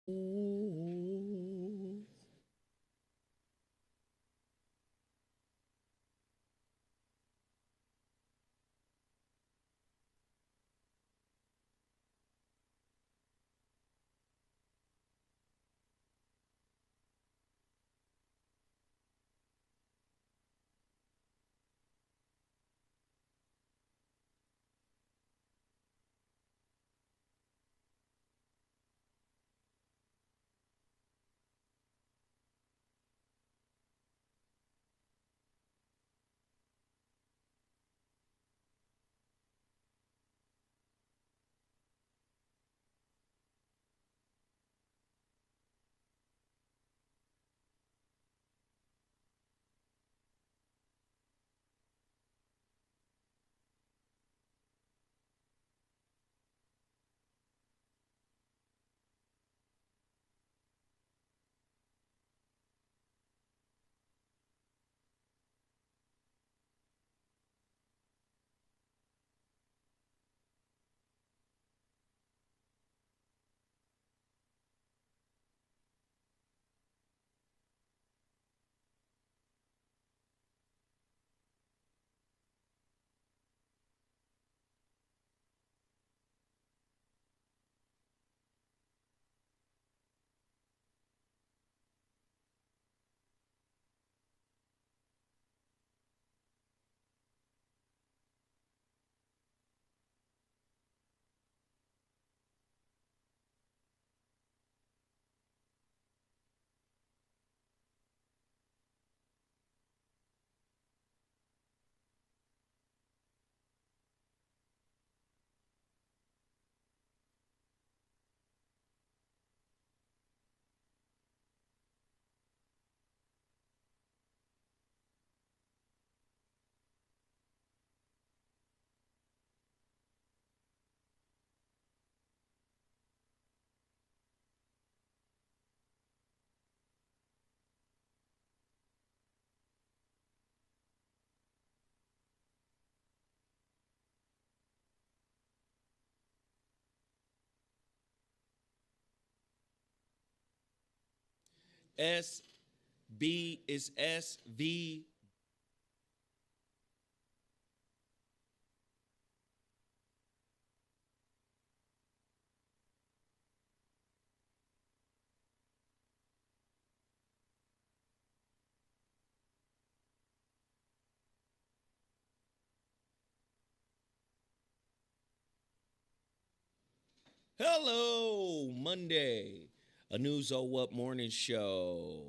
Ooh. SB is SV. Hello, Monday. A news oh what morning show.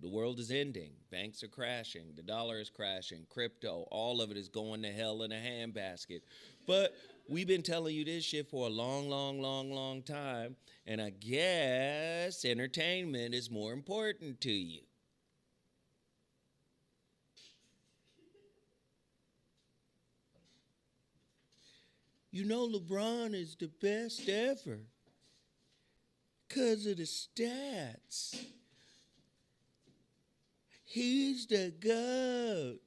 The world is ending. Banks are crashing. The dollar is crashing. Crypto, all of it is going to hell in a handbasket. But we've been telling you this shit for a long, long, long, long time. And I guess entertainment is more important to you. You know, LeBron is the best ever because of the stats. He's the GOAT.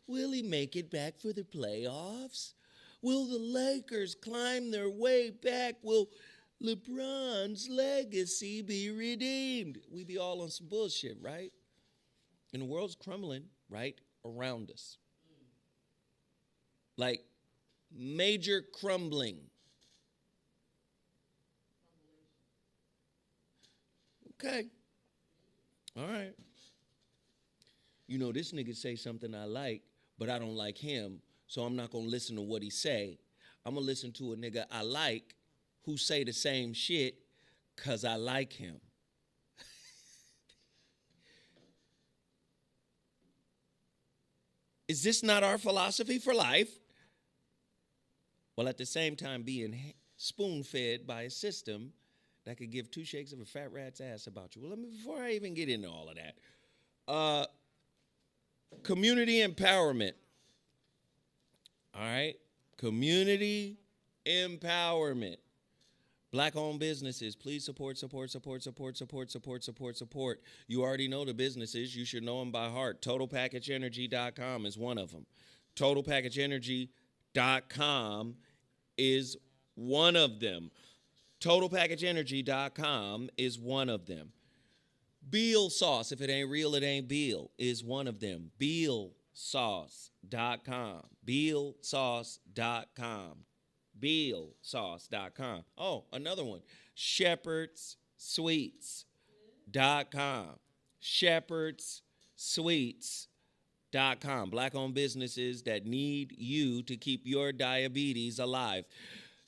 Will he make it back for the playoffs? Will the Lakers climb their way back? Will LeBron's legacy be redeemed? We be all on some bullshit, right? And the world's crumbling right around us. Like major crumbling. Okay. All right. You know, this nigga say something I like, but I don't like him, so I'm not gonna listen to what he say. I'm gonna listen to a nigga I like who say the same shit cause I like him. Is this not our philosophy for life? While at the same time being spoon fed by a system that could give two shakes of a fat rat's ass about you. Well, let me, before I even get into all of that, uh, community empowerment. All right? Community empowerment. Black owned businesses, please support, support, support, support, support, support, support, support. You already know the businesses. You should know them by heart. TotalPackageEnergy.com is one of them. TotalPackageEnergy.com is one of them. TotalPackageEnergy.com is one of them. Beal sauce, if it ain't real, it ain't Beal, is one of them. BealSauce.com. BealSauce.com. BealSauce.com. Oh, another one. ShepherdsSweets.com. ShepherdsSweets.com. Black-owned businesses that need you to keep your diabetes alive.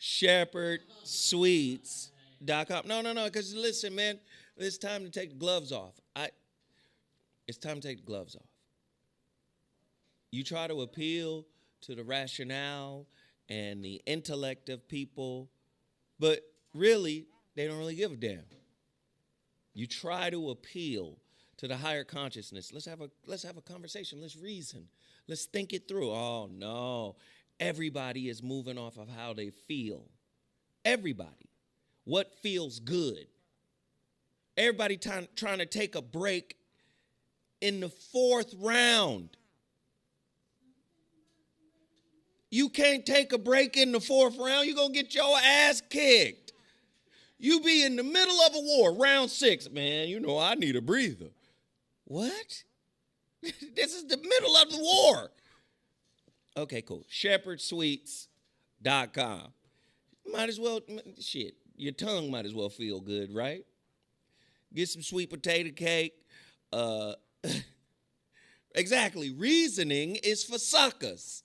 ShepherdsSweets.com. No, because listen, man, it's time to take the gloves off. It's time to take the gloves off. You try to appeal to the rationale and the intellect of people, but really, they don't really give a damn. You try to appeal to the higher consciousness. Let's have a conversation. Let's reason. Let's think it through. Oh, no. Everybody is moving off of how they feel. Everybody. What feels good? Everybody trying to take a break in the fourth round. You can't take a break in the fourth round. You're going to get your ass kicked. You be in the middle of a war, round 6. Man, you know, I need a breather. What? This is the middle of the war. Okay, cool. ShepherdsSweets.com. Might as well, shit, your tongue might as well feel good, right? Get some sweet potato cake. Exactly. Reasoning is for suckers.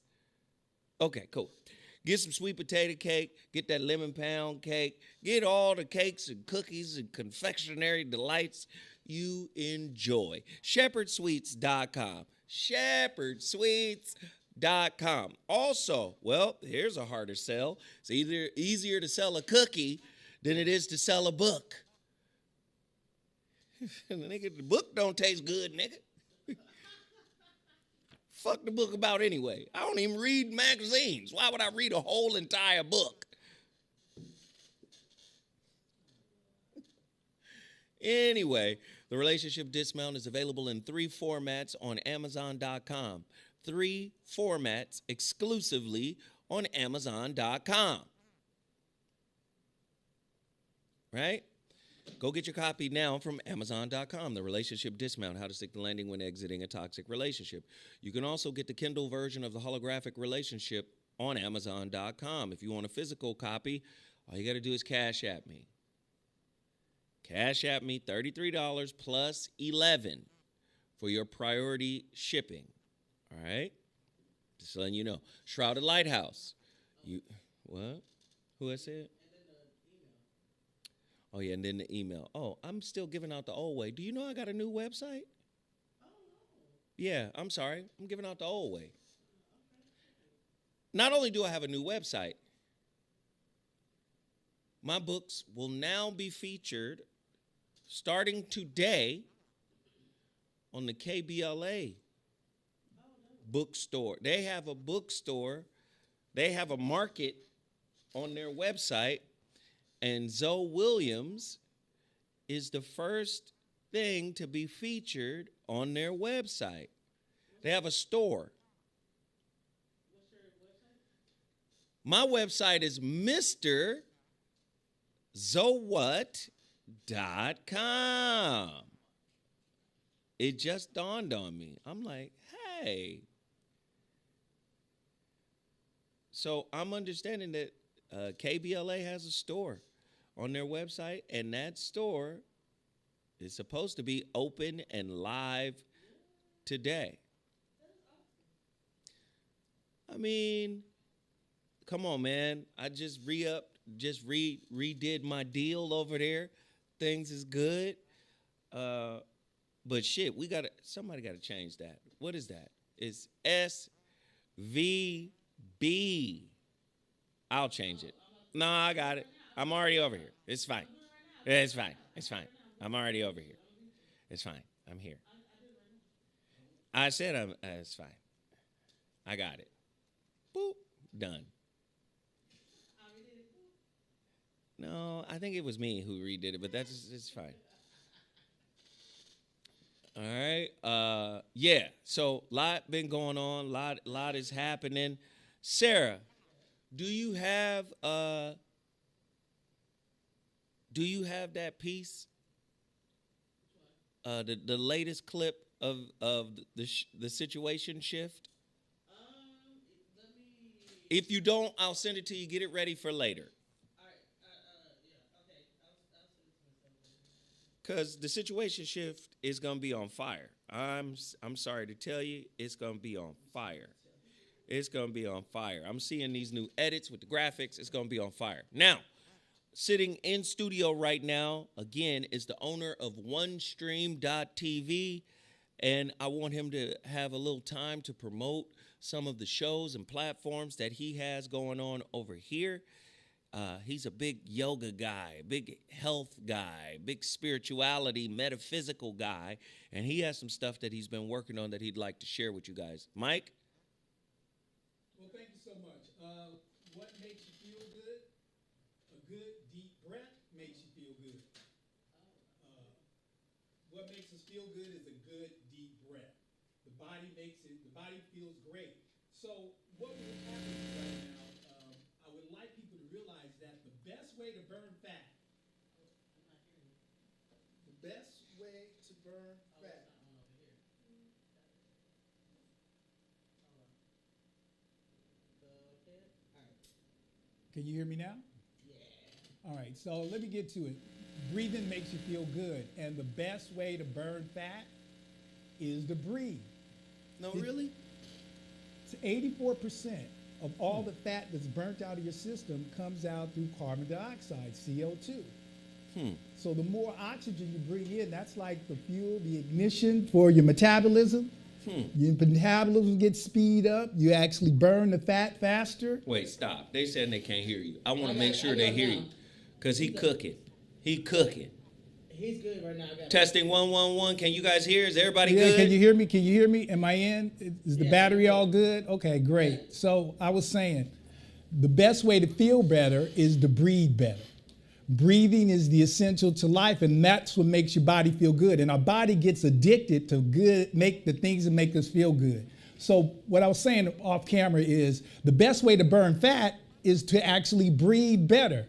Okay, cool. Get some sweet potato cake. Get that lemon pound cake. Get all the cakes and cookies and confectionery delights you enjoy. ShepherdsSweets.com. ShepherdsSweets.com. Also, well, here's a harder sell. It's either easier to sell a cookie than it is to sell a book. Nigga, the book don't taste good, nigga. Fuck the book about anyway. I don't even read magazines. Why would I read a whole entire book? Anyway, the Relationship Dismount is available in 3 formats on Amazon.com. 3 formats exclusively on Amazon.com. Right? Go get your copy now from Amazon.com, The Relationship Dismount, How to Stick the Landing When Exiting a Toxic Relationship. You can also get the Kindle version of The Holographic Relationship on Amazon.com. If you want a physical copy, all you got to do is Cash App me. Cash App me $33 plus $11 for your priority shipping. All right? Just letting you know. Shrouded Lighthouse. What? Who I said? Oh, yeah, and then the email. Oh, I'm still giving out the old way. Do you know I got a new website? Yeah, I'm sorry. I'm giving out the old way. Not only do I have a new website, my books will now be featured starting today on the KBLA bookstore. They have a bookstore. They have a market on their website. And Zoe Williams is the first thing to be featured on their website. They have a store. What's your website? My website is MrZoWhat.com. It just dawned on me. I'm like, hey. So I'm understanding that KBLA has a store on their website, and that store is supposed to be open and live today. I mean, come on, man. I just redid my deal over there. Things is good. But shit, somebody got to change that. What is that? It's SVB. I'll change it. No, I got it. I'm already over here. It's fine. It's fine. It's fine. I'm already over here. It's fine. I'm here. I said it's fine. I got it. Boop. Done. No, I think it was me who redid it, but it's fine. All right. Yeah. So lot been going on. Lot is happening. Sarah, do you have Do you have that piece? The latest clip of the situation shift. Let me. If you don't, I'll send it to you. Get it ready for later. All right. Yeah. Okay. I'll send it to myself later. Cause the situation shift is gonna be on fire. I'm sorry to tell you, it's gonna be on fire. It's gonna be on fire. I'm seeing these new edits with the graphics. It's gonna be on fire. Now, sitting in studio right now, again, is the owner of OneStream.tv, and I want him to have a little time to promote some of the shows and platforms that he has going on over here. He's a big yoga guy, big health guy, big spirituality, metaphysical guy, and he has some stuff that he's been working on that he'd like to share with you guys. Mike? Well, thank you so much. What makes you feel good? A good, deep breath makes you feel good. What makes us feel good is a good, deep breath. The body feels great. So what would happen right now, I would like people to realize that the best way to burn fat, the best way to burn fat. Can you hear me now? Yeah. All right, so let me get to it. Breathing makes you feel good, and the best way to burn fat is to breathe. No, really? It's 84% of all the fat that's burnt out of your system comes out through carbon dioxide, CO2. So the more oxygen you bring in, that's like the fuel, the ignition for your metabolism. Your metabolism gets speed up. You actually burn the fat faster. Wait, stop. They said they can't hear you. I want to make sure they hear you. Because he cooking. He cooking. He's good right now. Testing 1 1 1. Can you guys hear? Is everybody Yeah, good? can you hear me? Can you hear me? Am I in? Is the battery all good? Okay, great. So I was saying, the best way to feel better is to breathe better. Breathing is the essential to life, and that's what makes your body feel good. And our body gets addicted to make the things that make us feel good. So what I was saying off camera is the best way to burn fat is to actually breathe better.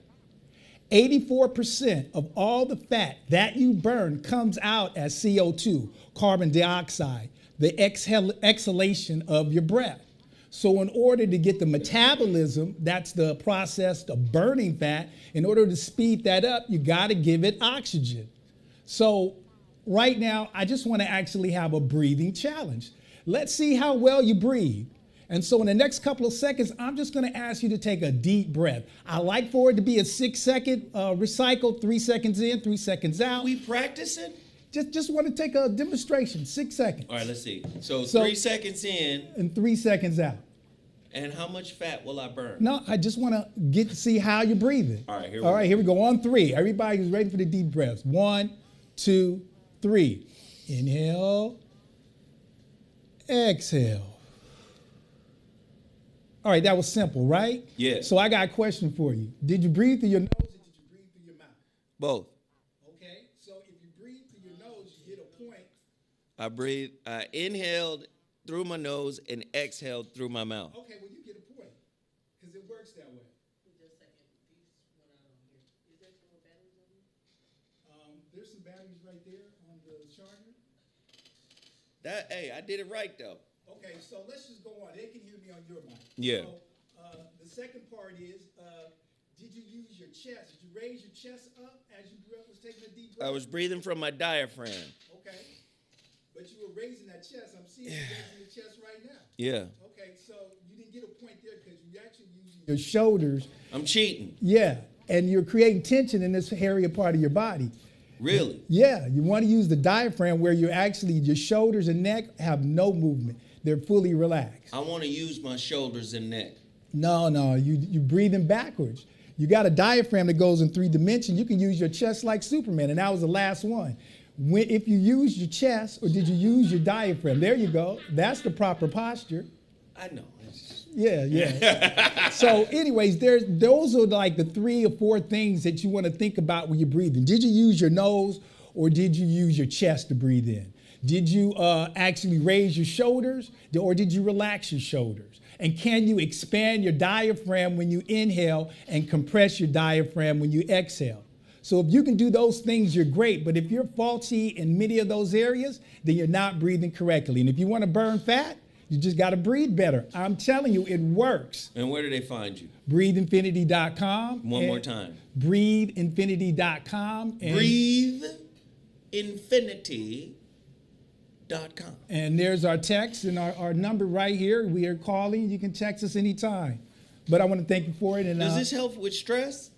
84% of all the fat that you burn comes out as CO2, carbon dioxide, the exhalation of your breath. So in order to get the metabolism, that's the process of burning fat, in order to speed that up, you got to give it oxygen. So right now, I just want to actually have a breathing challenge. Let's see how well you breathe. And so in the next couple of seconds, I'm just going to ask you to take a deep breath. I like for it to be a 6-second recycle, 3 seconds in, 3 seconds out. We practicing? Just want to take a demonstration, 6 seconds. All right, let's see. So 3 seconds in. And 3 seconds out. And how much fat will I burn? No, I just want to get to see how you're breathing. All right, here we go. On 3. Everybody who's ready for the deep breaths. 1, 2, 3. Inhale. Exhale. All right, that was simple, right? Yeah. So I got a question for you. Did you breathe through your nose or did you breathe through your mouth? Both. Okay, so if you breathe through your nose, you get a point. I inhaled through my nose and exhaled through my mouth. Okay, well, you get a point because it works that way. Just a second. These went out on here. Is there some more batteries on here? There's some batteries right there on the charger. Hey, I did it right, though. Okay, so let's just go on. They can hear me on your mic. Yeah. So the second part is, did you use your chest? Did you raise your chest up as you was taking a deep breath? I was breathing from my diaphragm. Okay. But you were raising that chest. I'm seeing you raising your chest right now. Yeah. Okay, so you didn't get a point there because you actually using your shoulders. I'm cheating. Yeah, and you're creating tension in this area part of your body. Really? Yeah, you want to use the diaphragm where you're actually, your shoulders and neck have no movement. They're fully relaxed. I want to use my shoulders and neck. No, you're breathing backwards. You got a diaphragm that goes in 3 dimensions. You can use your chest like Superman, and that was the last one. If you use your chest, or did you use your diaphragm? There you go. That's the proper posture. I know. Yeah. So anyways, those are like the 3 or 4 things that you want to think about when you're breathing. Did you use your nose or did you use your chest to breathe in? Did you actually raise your shoulders or did you relax your shoulders? And can you expand your diaphragm when you inhale and compress your diaphragm when you exhale? So if you can do those things, you're great. But if you're faulty in many of those areas, then you're not breathing correctly. And if you want to burn fat, you just got to breathe better. I'm telling you, it works. And where do they find you? BreatheInfinity.com. One more time. BreatheInfinity.com. BreatheInfinity.com. And there's our text and our number right here. We are calling. You can text us anytime. But I want to thank you for it. And does this help with stress?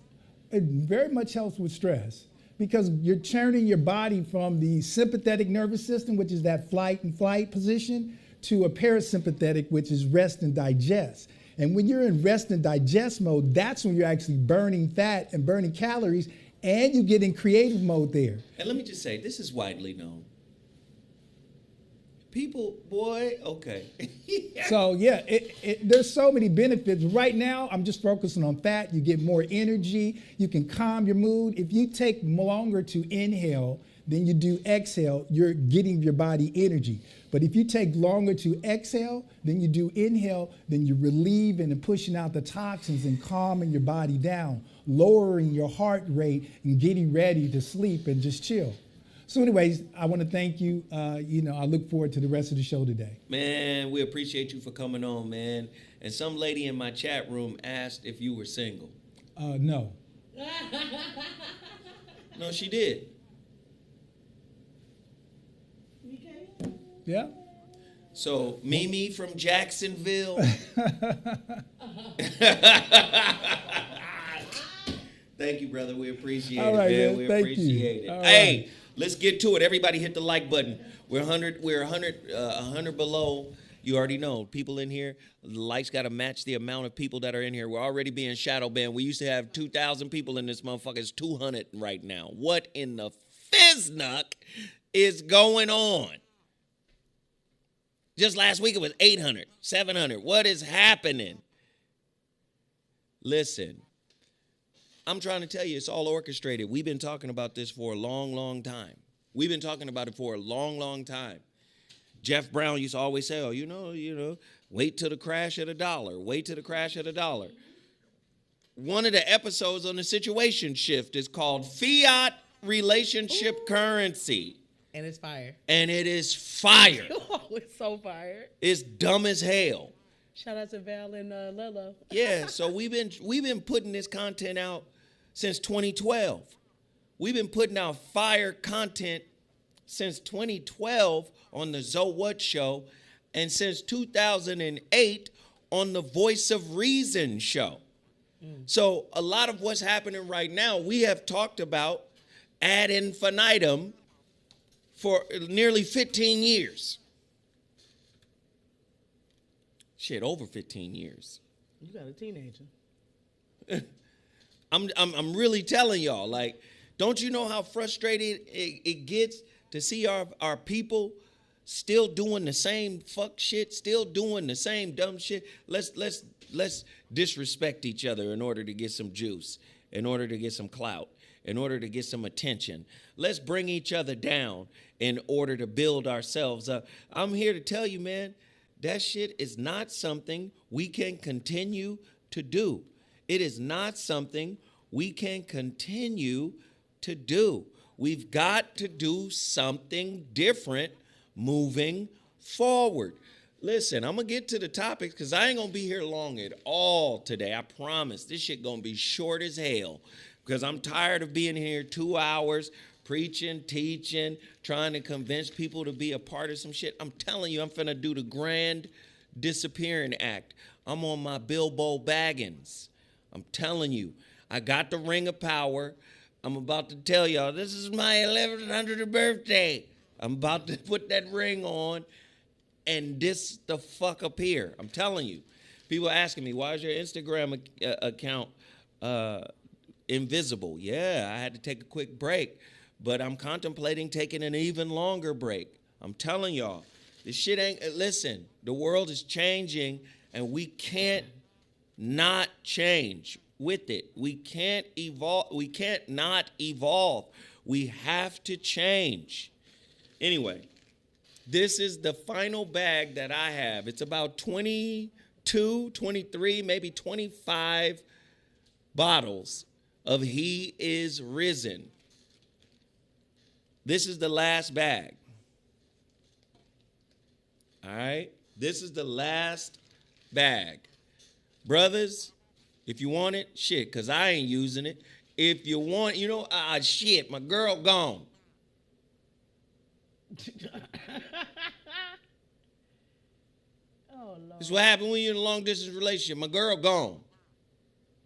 It very much helps with stress because you're turning your body from the sympathetic nervous system, which is that flight and flight position, to a parasympathetic, which is rest and digest. And when you're in rest and digest mode, that's when you're actually burning fat and burning calories, and you get in creative mode there. And let me just say, this is widely known. People, boy, okay. So yeah, there's so many benefits. Right now, I'm just focusing on fat. You get more energy. You can calm your mood. If you take longer to inhale than you do exhale, you're getting your body energy. But if you take longer to exhale than you do inhale, then you're relieving and pushing out the toxins and calming your body down, lowering your heart rate and getting ready to sleep and just chill. So anyways, I want to thank you. I look forward to the rest of the show today. Man, we appreciate you for coming on, man. And some lady in my chat room asked if you were single. No. No, she did. Yeah. So Mimi from Jacksonville. Thank you, brother. We appreciate All right, it, man. man. We Thank appreciate you. it. All Hey, right. let's get to it. Everybody hit the like button. We're 100 below. You already know. People in here, the likes got to match the amount of people that are in here. We're already being shadow banned. We used to have 2,000 people in this motherfucker. It's 200 right now. What in the fiznuck is going on? Just last week it was 800, 700. What is happening? Listen, I'm trying to tell you, it's all orchestrated. We've been talking about this for a long, long time. We've been talking about it for a long, long time. Jeff Brown used to always say, wait till the crash of the dollar. Wait till the crash of the dollar. One of the episodes on the situation shift is called Fiat Relationship Currency. And it's fire. And it is fire. Oh, it's so fire. It's dumb as hell. Shout out to Val and Lilo. Yeah, so we've been putting this content out since 2012. We've been putting out fire content since 2012 on the Zo What Show, and since 2008 on the Voice of Reason show. So a lot of what's happening right now, we have talked about ad infinitum for nearly 15 years. Shit, over 15 years. You got a teenager. I'm really telling y'all, like, don't you know how frustrated it gets to see our people still doing the same fuck shit, still doing the same dumb shit? Let's disrespect each other in order to get some juice, in order to get some clout, in order to get some attention. Let's bring each other down in order to build ourselves up. I'm here to tell you, man, that shit is not something we can continue to do. It is not something we can continue to do. We've got to do something different moving forward. Listen, I'm going to get to the topics because I ain't going to be here long at all today. I promise. This shit going to be short as hell because I'm tired of being here 2 hours preaching, teaching, trying to convince people to be a part of some shit. I'm telling you, I'm finna do the grand disappearing act. I'm on my Bilbo Baggins. I'm telling you, I got the ring of power. I'm about to tell y'all, this is my 1100th birthday. I'm about to put that ring on and this the fuck up here. I'm telling you. People asking me, why is your Instagram account invisible? Yeah, I had to take a quick break, but I'm contemplating taking an even longer break. I'm telling y'all, this shit ain't, listen, the world is changing and we can't not change with it. We can't evolve. We can't not evolve. We have to change. Anyway, this is the final bag that I have. It's about 22, 23, maybe 25 bottles of He is Risen. This is the last bag. All right? This is the last bag. Brothers, if you want it, shit, because I ain't using it. If you want, shit, my girl gone. Oh, Lord. This is what happened when you're in a long distance relationship. My girl gone.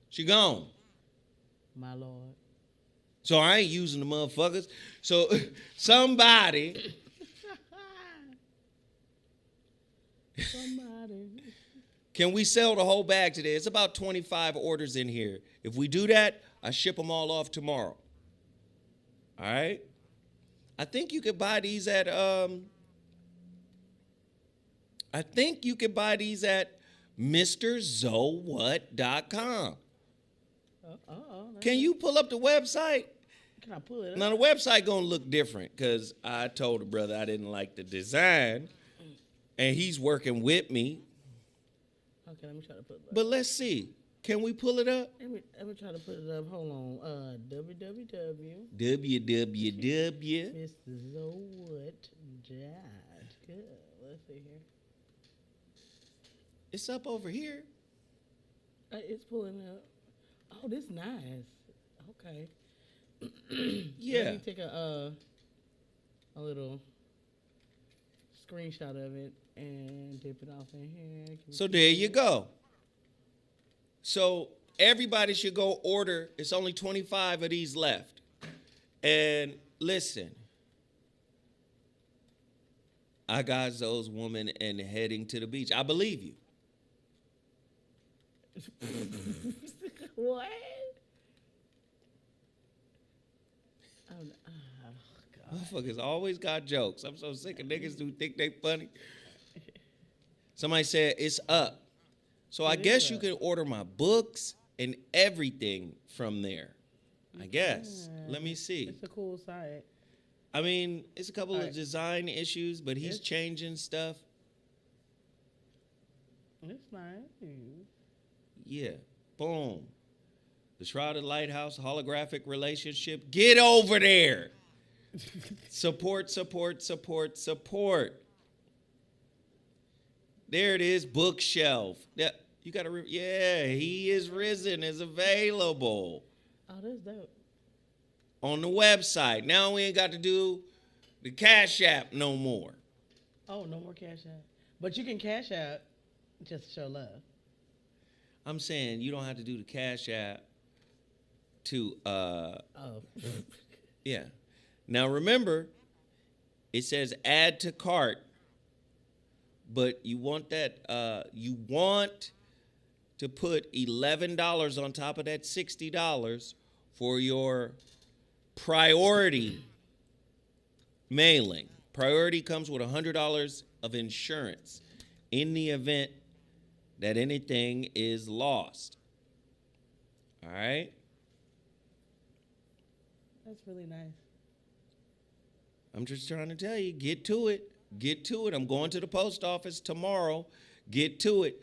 She gone. My Lord. So I ain't using the motherfuckers. So somebody. Can we sell the whole bag today? It's about 25 orders in here. If we do that, I ship them all off tomorrow. All right? I think you could buy these at MrZoWhat.com. Can you pull up the website? Can I pull it up? Now the website gonna look different because I told the brother I didn't like the design, and he's working with me. Okay, let me try to put it up. But let's see. Can we pull it up? Let me try to put it up. Hold on. www. www. Mr. Zowood. Good. Let's see here. It's up over here. It's pulling up. Oh, this nice. Okay. Yeah. Let me take a little screenshot of it and dip it off in here. So there you go. So everybody should go order. It's only 25 of these left. And listen, I got Zoe's woman and heading to the beach. I believe you. What? Oh, God. Motherfuckers always got jokes. I'm so sick of niggas who think they funny. Somebody said it's up. So I guess you can order my books and everything from there. I guess. Let me see. It's a cool site. I mean, it's a couple of design issues, but he's changing stuff. It's nice. Yeah. Boom. The Shrouded Lighthouse holographic relationship. Get over there. Support. There it is. Bookshelf. Yeah, you gotta. He is Risen is available. Oh, that's dope. On the website. Now we ain't got to do the Cash App no more. Oh, no more Cash App. But you can Cash App just to show love. I'm saying you don't have to do the Cash App to yeah. Now remember, it says add to cart, but you want that you want to put $11 on top of that $60 for your priority mailing. Priority comes with $100 of insurance in the event that anything is lost. All right? That's really nice. I'm just trying to tell you, get to it. Get to it. I'm going to the post office tomorrow. Get to it.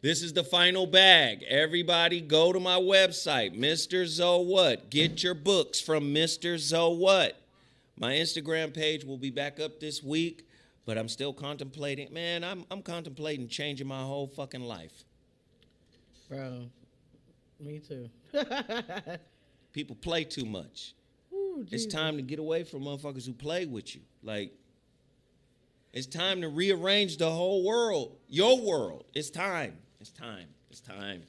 This is the final bag. Everybody go to my website, Mr. Zowhat. Get your books from Mr. Zowhat. My Instagram page will be back up this week, but I'm still contemplating. Man, I'm contemplating changing my whole fucking life. Bro, me too. People play too much. Ooh, it's time to get away from motherfuckers who play with you. Like, it's time to rearrange the whole world. Your world. It's time. It's time. It's time.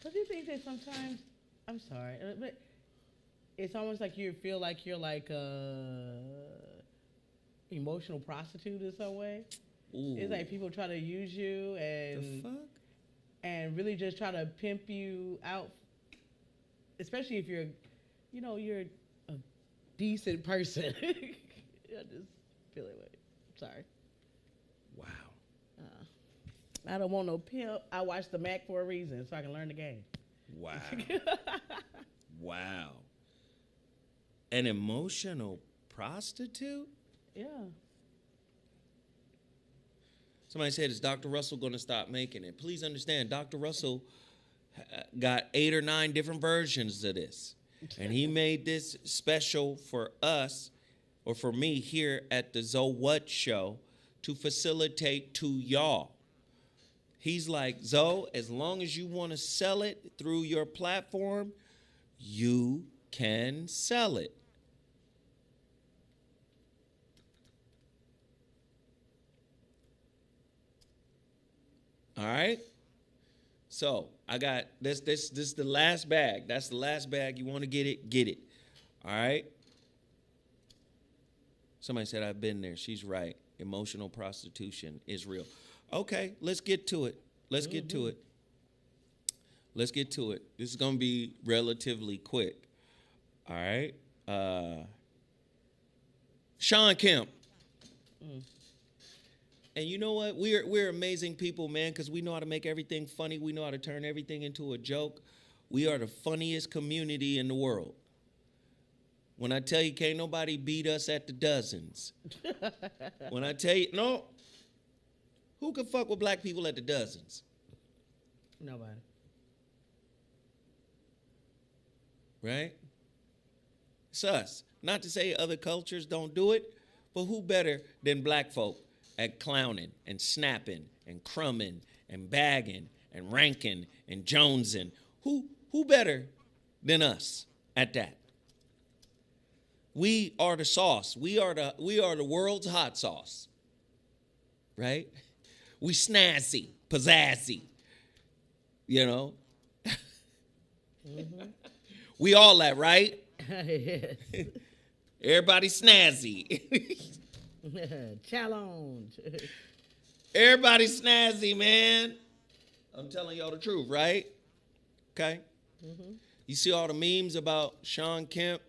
But do you think that sometimes, I'm sorry, but it's almost like you feel like you're like a emotional prostitute in some way? Ooh. It's like people try to use you and the fuck? And really just try to pimp you out, especially if you're a decent person. I just feel that way. Sorry. Wow. I don't want no pimp. I watched the Mac for a reason, so I can learn the game. Wow. Wow. An emotional prostitute? Yeah. Somebody said, is Dr. Russell going to stop making it? Please understand, Dr. Russell got 8 or 9 different versions of this. And he made this special for us, or for me here at the Zo What Show, to facilitate to y'all. He's like, Zo, as long as you want to sell it through your platform, you can sell it. All right? So I got this is the last bag. That's the last bag. You want to get it, get it. All right? Somebody said I've been there. She's right. Emotional prostitution is real. Okay, let's get to it. Let's get to it. Let's get to it. This is going to be relatively quick. All right? Shawn Kemp. And you know what? We're amazing people, man, because we know how to make everything funny. We know how to turn everything into a joke. We are the funniest community in the world. When I tell you, can't nobody beat us at the dozens. When I tell you, no, who can fuck with black people at the dozens? Nobody. Right? It's us. Not to say other cultures don't do it, but who better than black folk at clowning and snapping and crumbing and bagging and ranking and jonesing? Who better than us at that? We are the sauce. We are the world's hot sauce. Right? We snazzy, pizzazzy. You know? We all that, right? Yes. Everybody snazzy. Challenge. Everybody snazzy, man. I'm telling y'all the truth, right? Okay? You see all the memes about Shawn Kemp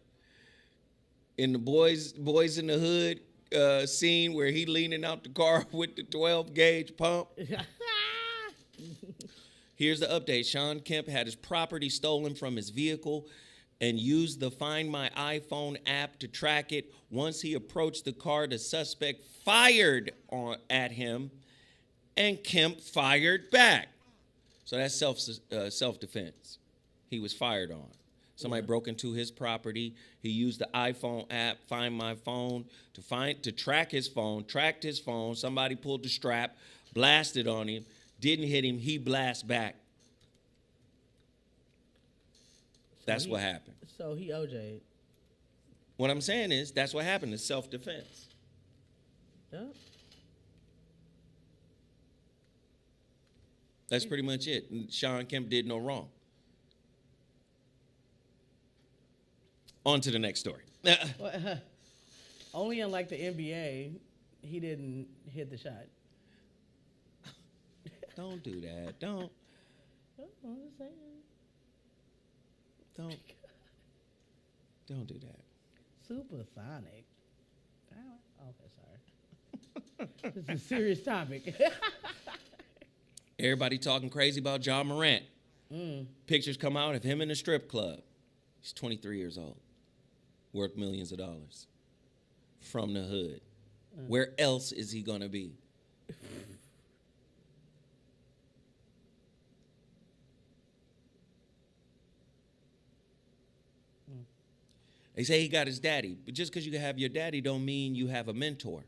in the Boys in the Hood scene where he leaning out the car with the 12-gauge pump? Here's the update. Shawn Kemp had his property stolen from his vehicle and used the Find My iPhone app to track it. Once he approached the car, the suspect fired at him, and Kemp fired back. So that's self-defense. He was fired on. Somebody broke into his property. He used the iPhone app, Find My Phone, to track his phone, tracked his phone. Somebody pulled the strap, blasted on him, didn't hit him. He blast back. That's what happened. So he OJ'd. What I'm saying is, that's what happened. It's self-defense. Yep. That's pretty much it. And Shawn Kemp did no wrong. On to the next story. Well, only unlike the NBA, he didn't hit the shot. Don't do that. Don't. I'm just saying. Don't do that. Supersonic. Okay, sorry. This is a serious topic. Everybody talking crazy about John Morant. Pictures come out of him in a strip club. He's 23 years old. Worth millions of dollars. From the hood. Where else is he going to be? They say he got his daddy, but just because you have your daddy don't mean you have a mentor.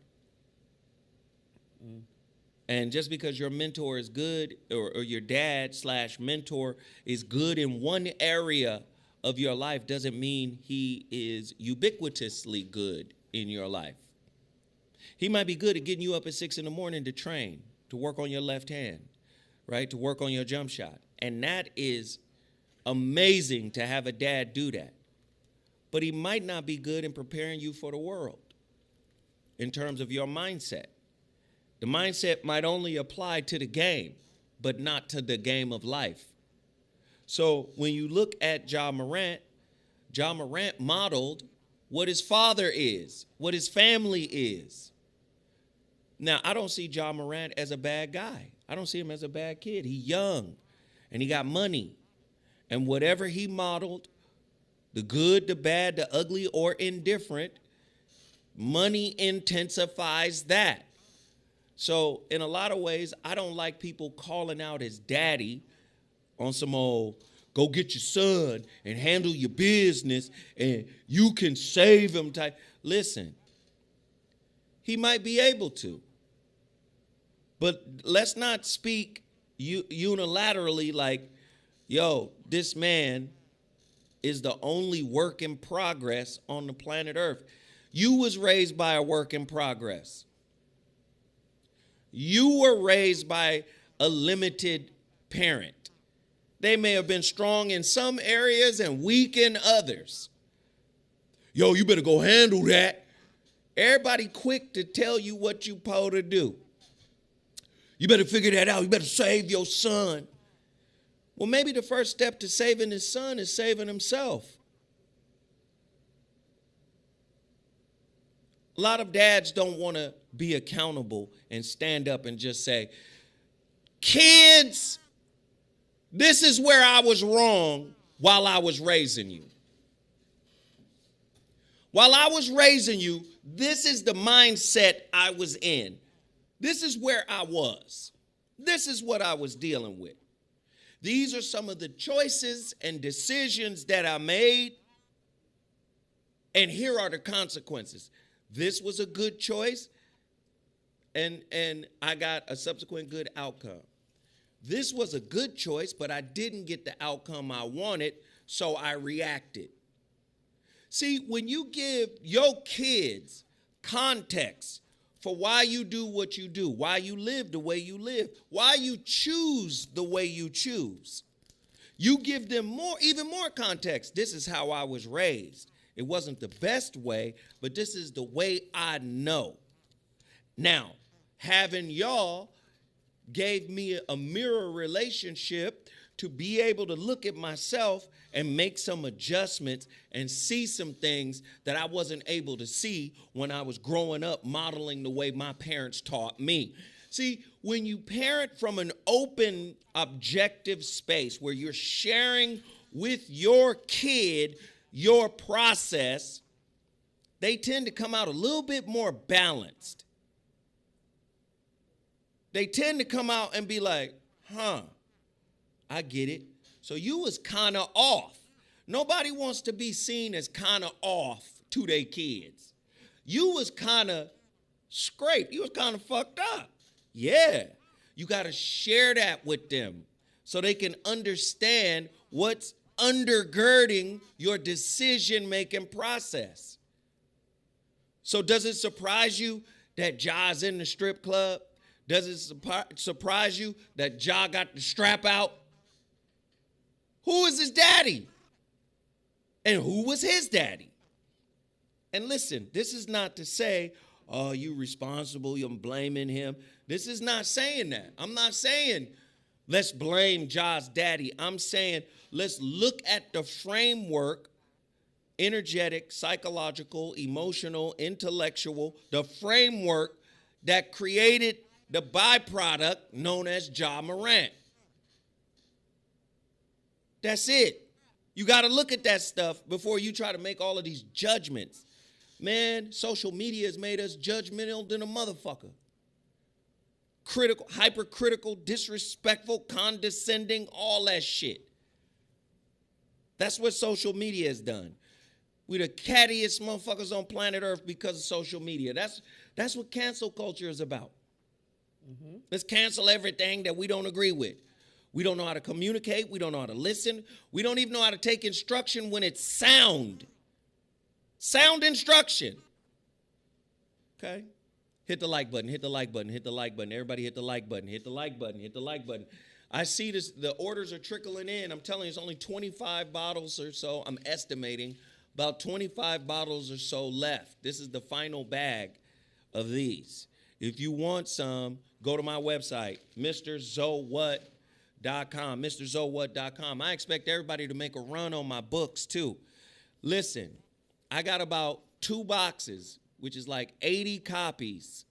And just because your mentor is good, or your dad/mentor is good in one area of your life, doesn't mean he is ubiquitously good in your life. He might be good at getting you up at 6 a.m. to train, to work on your left hand, right? To work on your jump shot. And that is amazing to have a dad do that. But he might not be good in preparing you for the world in terms of your mindset. The mindset might only apply to the game, but not to the game of life. So when you look at John Morant modeled what his father is, what his family is. Now, I don't see John Morant as a bad guy. I don't see him as a bad kid. He's young, and he got money. And whatever he modeled, the good, the bad, the ugly, or indifferent, money intensifies that. So in a lot of ways, I don't like people calling out his daddy on some old, go get your son and handle your business and you can save him type. Listen, he might be able to. But let's not speak unilaterally like, yo, this man is the only work in progress on the planet Earth. You was raised by a work in progress. You were raised by a limited parent. They may have been strong in some areas and weak in others. Yo, you better go handle that. Everybody quick to tell you what you supposed to do. You better figure that out. You better save your son. Well, maybe the first step to saving his son is saving himself. A lot of dads don't want to be accountable and stand up and just say, kids, this is where I was wrong while I was raising you. While I was raising you, this is the mindset I was in. This is where I was. This is what I was dealing with. These are some of the choices and decisions that I made, and here are the consequences. This was a good choice, and I got a subsequent good outcome. This was a good choice, but I didn't get the outcome I wanted, so I reacted. See, when you give your kids context for why you do what you do, why you live the way you live, why you choose the way you choose, you give them even more context. This is how I was raised. It wasn't the best way, but this is the way I know. Now, having y'all gave me a mirror relationship to be able to look at myself and make some adjustments and see some things that I wasn't able to see when I was growing up modeling the way my parents taught me. See, when you parent from an open, objective space where you're sharing with your kid your process, they tend to come out a little bit more balanced. They tend to come out and be like, I get it. So you was kind of off. Nobody wants to be seen as kind of off to their kids. You was kind of scraped. You was kind of fucked up. Yeah. You got to share that with them so they can understand what's undergirding your decision-making process. So does it surprise you that Ja's in the strip club? Does it surprise you that Ja got the strap out? Who is his daddy? And who was his daddy? And listen, this is not to say, oh, you responsible, you're blaming him. This is not saying that. I'm not saying let's blame Ja's daddy. I'm saying let's look at the framework, energetic, psychological, emotional, intellectual, the framework that created the byproduct known as Ja Morant. That's it. You got to look at that stuff before you try to make all of these judgments. Man, social media has made us judgmental than a motherfucker. Critical, hypercritical, disrespectful, condescending, all that shit. That's what social media has done. We're the cattiest motherfuckers on planet Earth because of social media. That's what cancel culture is about. Mm-hmm. Let's cancel everything that we don't agree with. We don't know how to communicate. We don't know how to listen. We don't even know how to take instruction when it's sound. Sound instruction. Okay? Hit the like button, hit the like button, hit the like button. Everybody hit the like button, hit the like button, hit the like button. I see this, the orders are trickling in. I'm telling you, it's only 25 bottles or so. I'm estimating about 25 bottles or so left. This is the final bag of these. If you want some, go to my website, MrZoWhat.com, MrZoWhat.com. I expect everybody to make a run on my books too. Listen, I got about 2 boxes, which is like 80 copies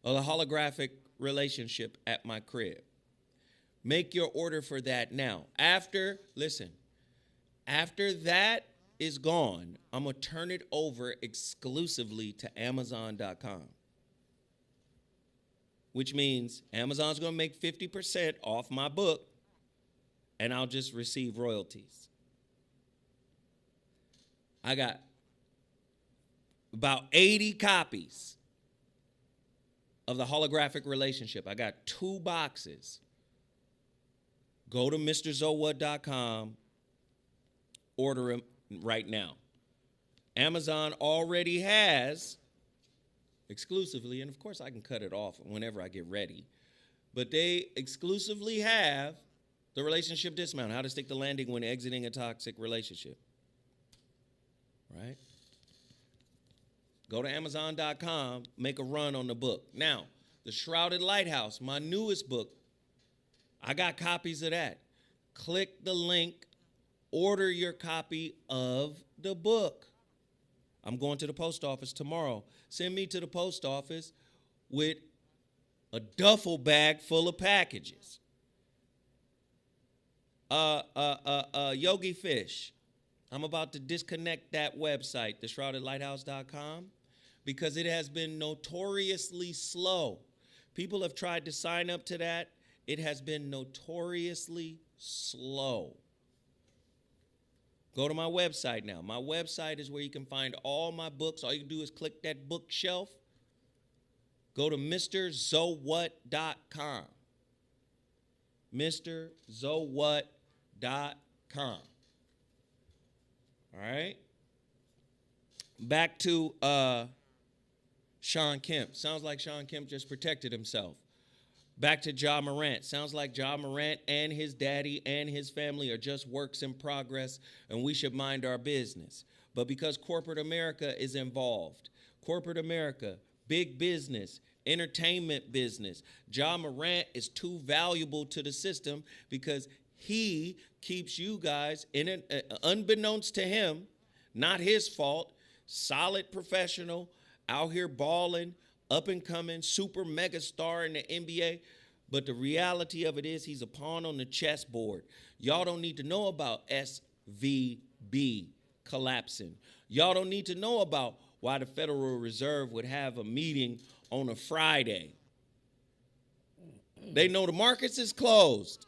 of the holographic relationship at my crib. Make your order for that now. After that is gone, I'm going to turn it over exclusively to Amazon.com. Which means Amazon's going to make 50% off my book. and I'll just receive royalties. I got about 80 copies of the holographic relationship. I got 2 boxes. Go to MrZoWhat.com, order them right now. Amazon already has exclusively, and of course I can cut it off whenever I get ready, but they exclusively have the relationship dismount, how to stick the landing when exiting a toxic relationship. Right? Go to Amazon.com, make a run on the book. Now, The Shrouded Lighthouse, my newest book, I got copies of that. Click the link, order your copy of the book. I'm going to the post office tomorrow. Send me to the post office with a duffel bag full of packages. Yogi Fish. I'm about to disconnect that website, theshroudedlighthouse.com, because it has been notoriously slow. People have tried to sign up to that. It has been notoriously slow. Go to my website now. My website is where you can find all my books. All you can do is click that bookshelf. Go to MrZoWhat.com. MrZoWhat.com. All right. Back to Shawn Kemp. Sounds like Shawn Kemp just protected himself. Back to John Morant. Sounds like John Morant and his daddy and his family are just works in progress, and we should mind our business. But because corporate America is involved, corporate America, big business, entertainment business, John Morant is too valuable to the system because he keeps you guys, unbeknownst to him, not his fault, solid professional, out here balling, up and coming, super mega star in the NBA. But the reality of it is he's a pawn on the chessboard. Y'all don't need to know about SVB collapsing. Y'all don't need to know about why the Federal Reserve would have a meeting on a Friday. They know the markets is closed.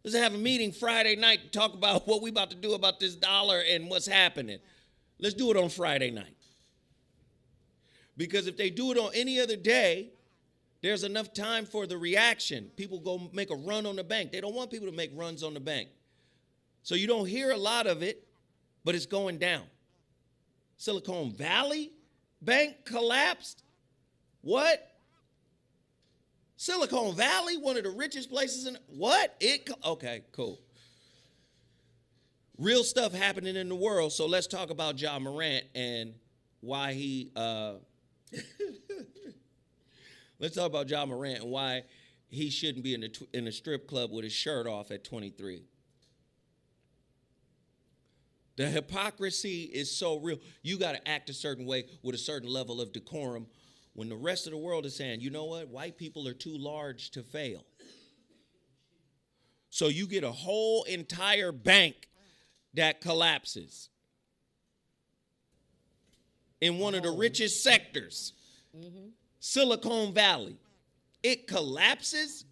Let's have a meeting Friday night to talk about what we about to do about this dollar and what's happening. Let's do it on Friday night. Because if they do it on any other day, there's enough time for the reaction. People go make a run on the bank. They don't want people to make runs on the bank. So you don't hear a lot of it, but it's going down. Silicon Valley Bank collapsed? What? Silicon Valley, one of the richest places in what? Okay, cool. Real stuff happening in the world. So let's talk about John Morant and why he let's talk about John Morant and why he shouldn't be in a strip club with his shirt off at 23. The hypocrisy is so real. You got to act a certain way with a certain level of decorum when the rest of the world is saying, you know what, white people are too large to fail. So you get a whole entire bank that collapses in one of the richest sectors, Silicon Valley. It collapses.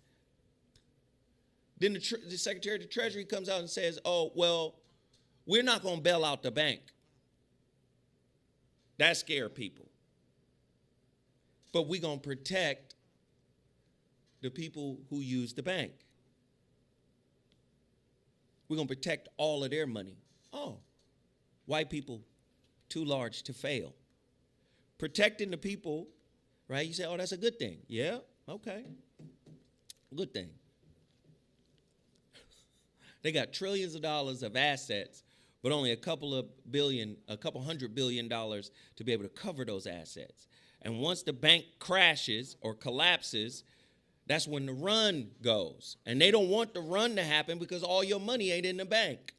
Then the Secretary of the Treasury comes out and says, oh, well, we're not going to bail out the bank. That scares people. But we're going to protect the people who use the bank. We're going to protect all of their money. Oh, white people, too large to fail. Protecting the people, right? You say, oh, that's a good thing. Yeah, okay. Good thing. They got trillions of dollars of assets, but only a couple $100 billion to be able to cover those assets. And once the bank crashes or collapses, that's when the run goes. And they don't want the run to happen because all your money ain't in the bank.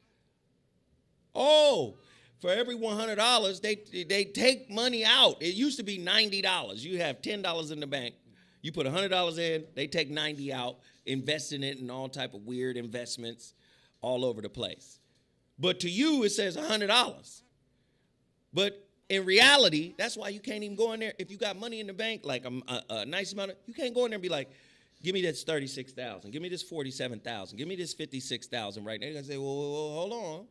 Oh, for every $100, they take money out. It used to be $90. You have $10 in the bank. You put $100 in, they take $90 out, investing it in all type of weird investments all over the place. But to you, it says $100. But in reality, that's why you can't even go in there. If you got money in the bank, like a nice amount of, you can't go in there and be like, Give me this 36,000. Give me this 47,000. Give me this 56,000 right now. They're going to say, well, hold on.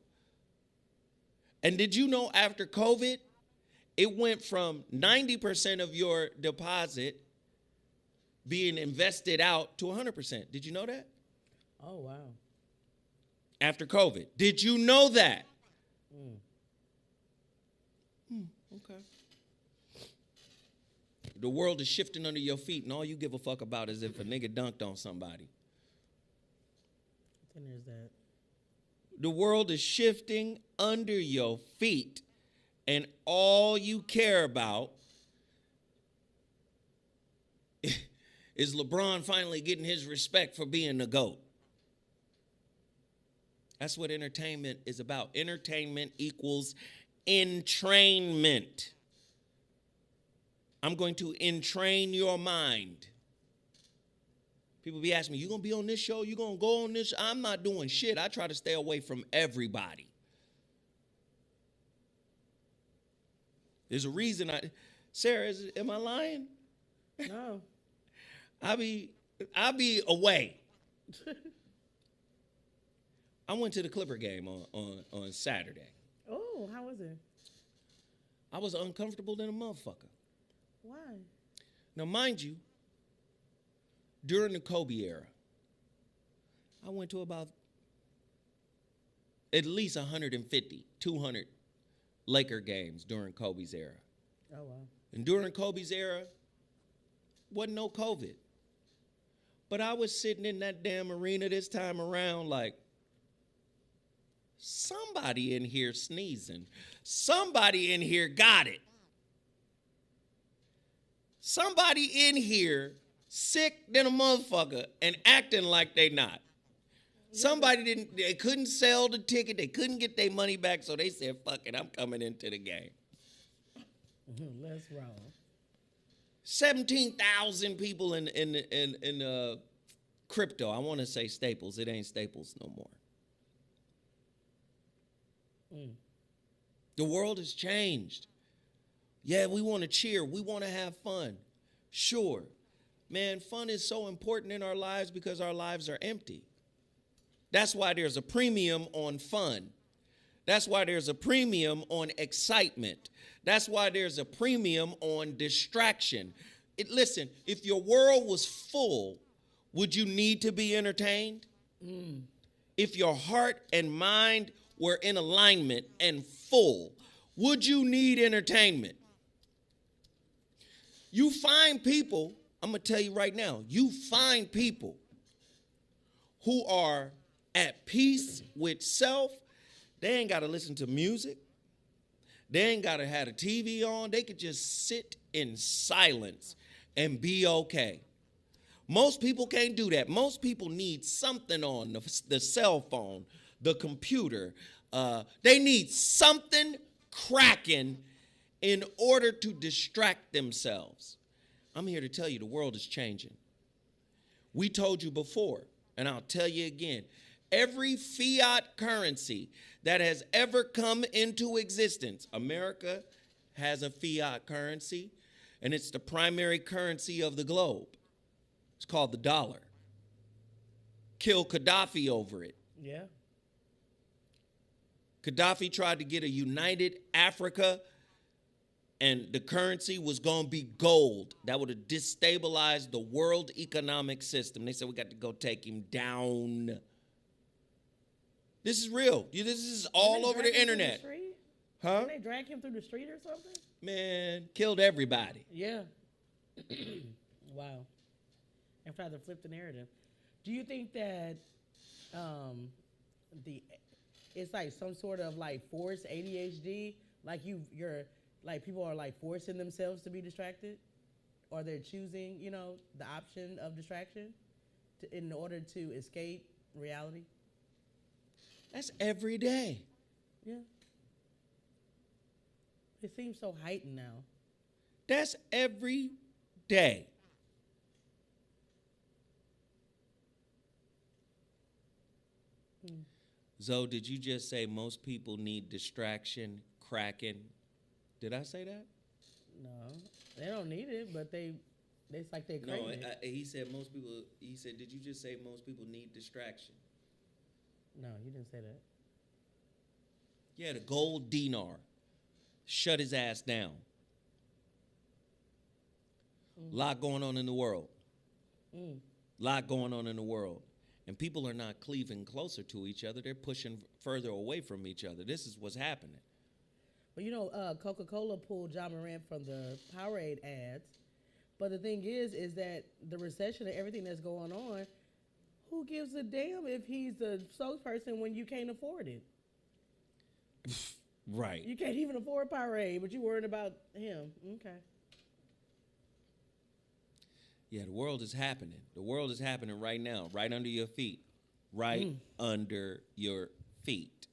And did you know after COVID, it went from 90% of your deposit being invested out to 100%. Did you know that? Oh, wow. After COVID. Did you know that? Okay. The world is shifting under your feet, and all you give a fuck about is if a nigga dunked on somebody. Then there's that. The world is shifting under your feet, and all you care about is LeBron finally getting his respect for being the GOAT. That's what entertainment is about. Entertainment equals entrainment. I'm going to entrain your mind. People be asking me, you going to be on this show? You going to go on this? I'm not doing shit. I try to stay away from everybody. There's a reason Sarah, am I lying? No. I be away. I went to the Clipper game on Saturday. Oh, how was it? I was uncomfortable than a motherfucker. Why? Now, mind you, during the Kobe era, I went to about at least 150, 200 Laker games during Kobe's era. Oh, wow. And during Kobe's era, wasn't no COVID. But I was sitting in that damn arena this time around like, somebody in here sneezing. Somebody in here got it. Somebody in here sick than a motherfucker and acting like they not. Somebody they couldn't sell the ticket. They couldn't get their money back, so they said, fuck it, I'm coming into the game. Let's roll. 17,000 people in crypto. I want to say Staples. It ain't Staples no more. The world has changed. Yeah, we want to cheer. We want to have fun. Sure. Man, fun is so important in our lives because our lives are empty. That's why there's a premium on fun. That's why there's a premium on excitement. That's why there's a premium on distraction. Listen, if your world was full, would you need to be entertained? If your heart and mind were in alignment and full, would you need entertainment? You find people, I'm going to tell you right now, you find people who are at peace with self. They ain't got to listen to music. They ain't got to have a TV on. They could just sit in silence and be okay. Most people can't do that. Most people need something on the cell phone, the computer. They need something cracking in order to distract themselves. I'm here to tell you the world is changing. We told you before, and I'll tell you again, every fiat currency that has ever come into existence, America has a fiat currency, and it's the primary currency of the globe. It's called the dollar. Kill Gaddafi over it. Yeah. Gaddafi tried to get a united Africa, and the currency was going to be gold. That would have destabilized the world economic system. They said, we got to go take him down. This is real. This is all over the internet. Huh? Did they drag him through the street or something? Man, killed everybody. Yeah. Wow. And try to flip the narrative. Do you think that it's like some sort of like forced ADHD? Like you're like people are like forcing themselves to be distracted, or they're choosing, the option of distraction in order to escape reality? That's every day. Yeah. It seems so heightened now. That's every day. Zoe, did you just say most people need distraction, cracking? Did I say that? No, they don't need it, but they It's like they're No, crazy. he said most people. He said, did you just say most people need distraction? No, you didn't say that. Yeah, the gold dinar. Shut his ass down. Lot going on in the world. Lot going on in the world. And people are not cleaving closer to each other. They're pushing further away from each other. This is what's happening. Well, you know, Coca-Cola pulled John Morant from the Powerade ads. But the thing is that the recession and everything that's going on, who gives a damn if he's the spokesperson when you can't afford it? Right. You can't even afford Powerade, but you're worried about him. Okay. Yeah, the world is happening. The world is happening right now, right under your feet. Right under your feet.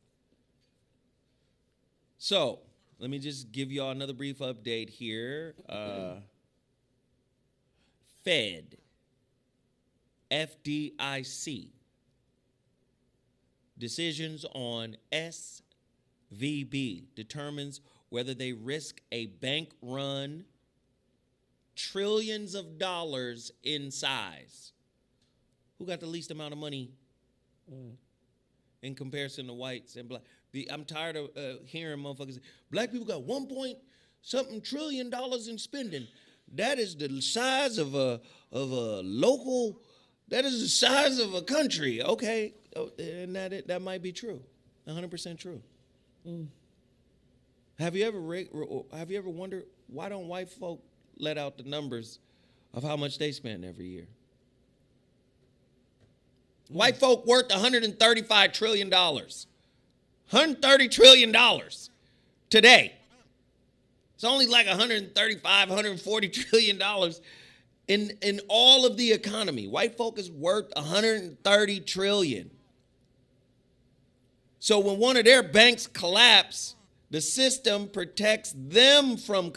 So, let me just give y'all another brief update here. Fed, FDIC, decisions on SVB determines whether they risk a bank run trillions of dollars in size. Who got the least amount of money in comparison to whites and black? I'm tired of hearing motherfuckers say, black people got 1 trillion dollars in spending. That is the size of a local. That is the size of a country. Okay, and that might be true, 100% true. Have you ever wondered why don't white folk let out the numbers of how much they spend every year? White folk worth $135 trillion. $130 trillion today. It's only like $140 trillion in all of the economy. White folk is worth $130 trillion. So when one of their banks collapse, the system protects them from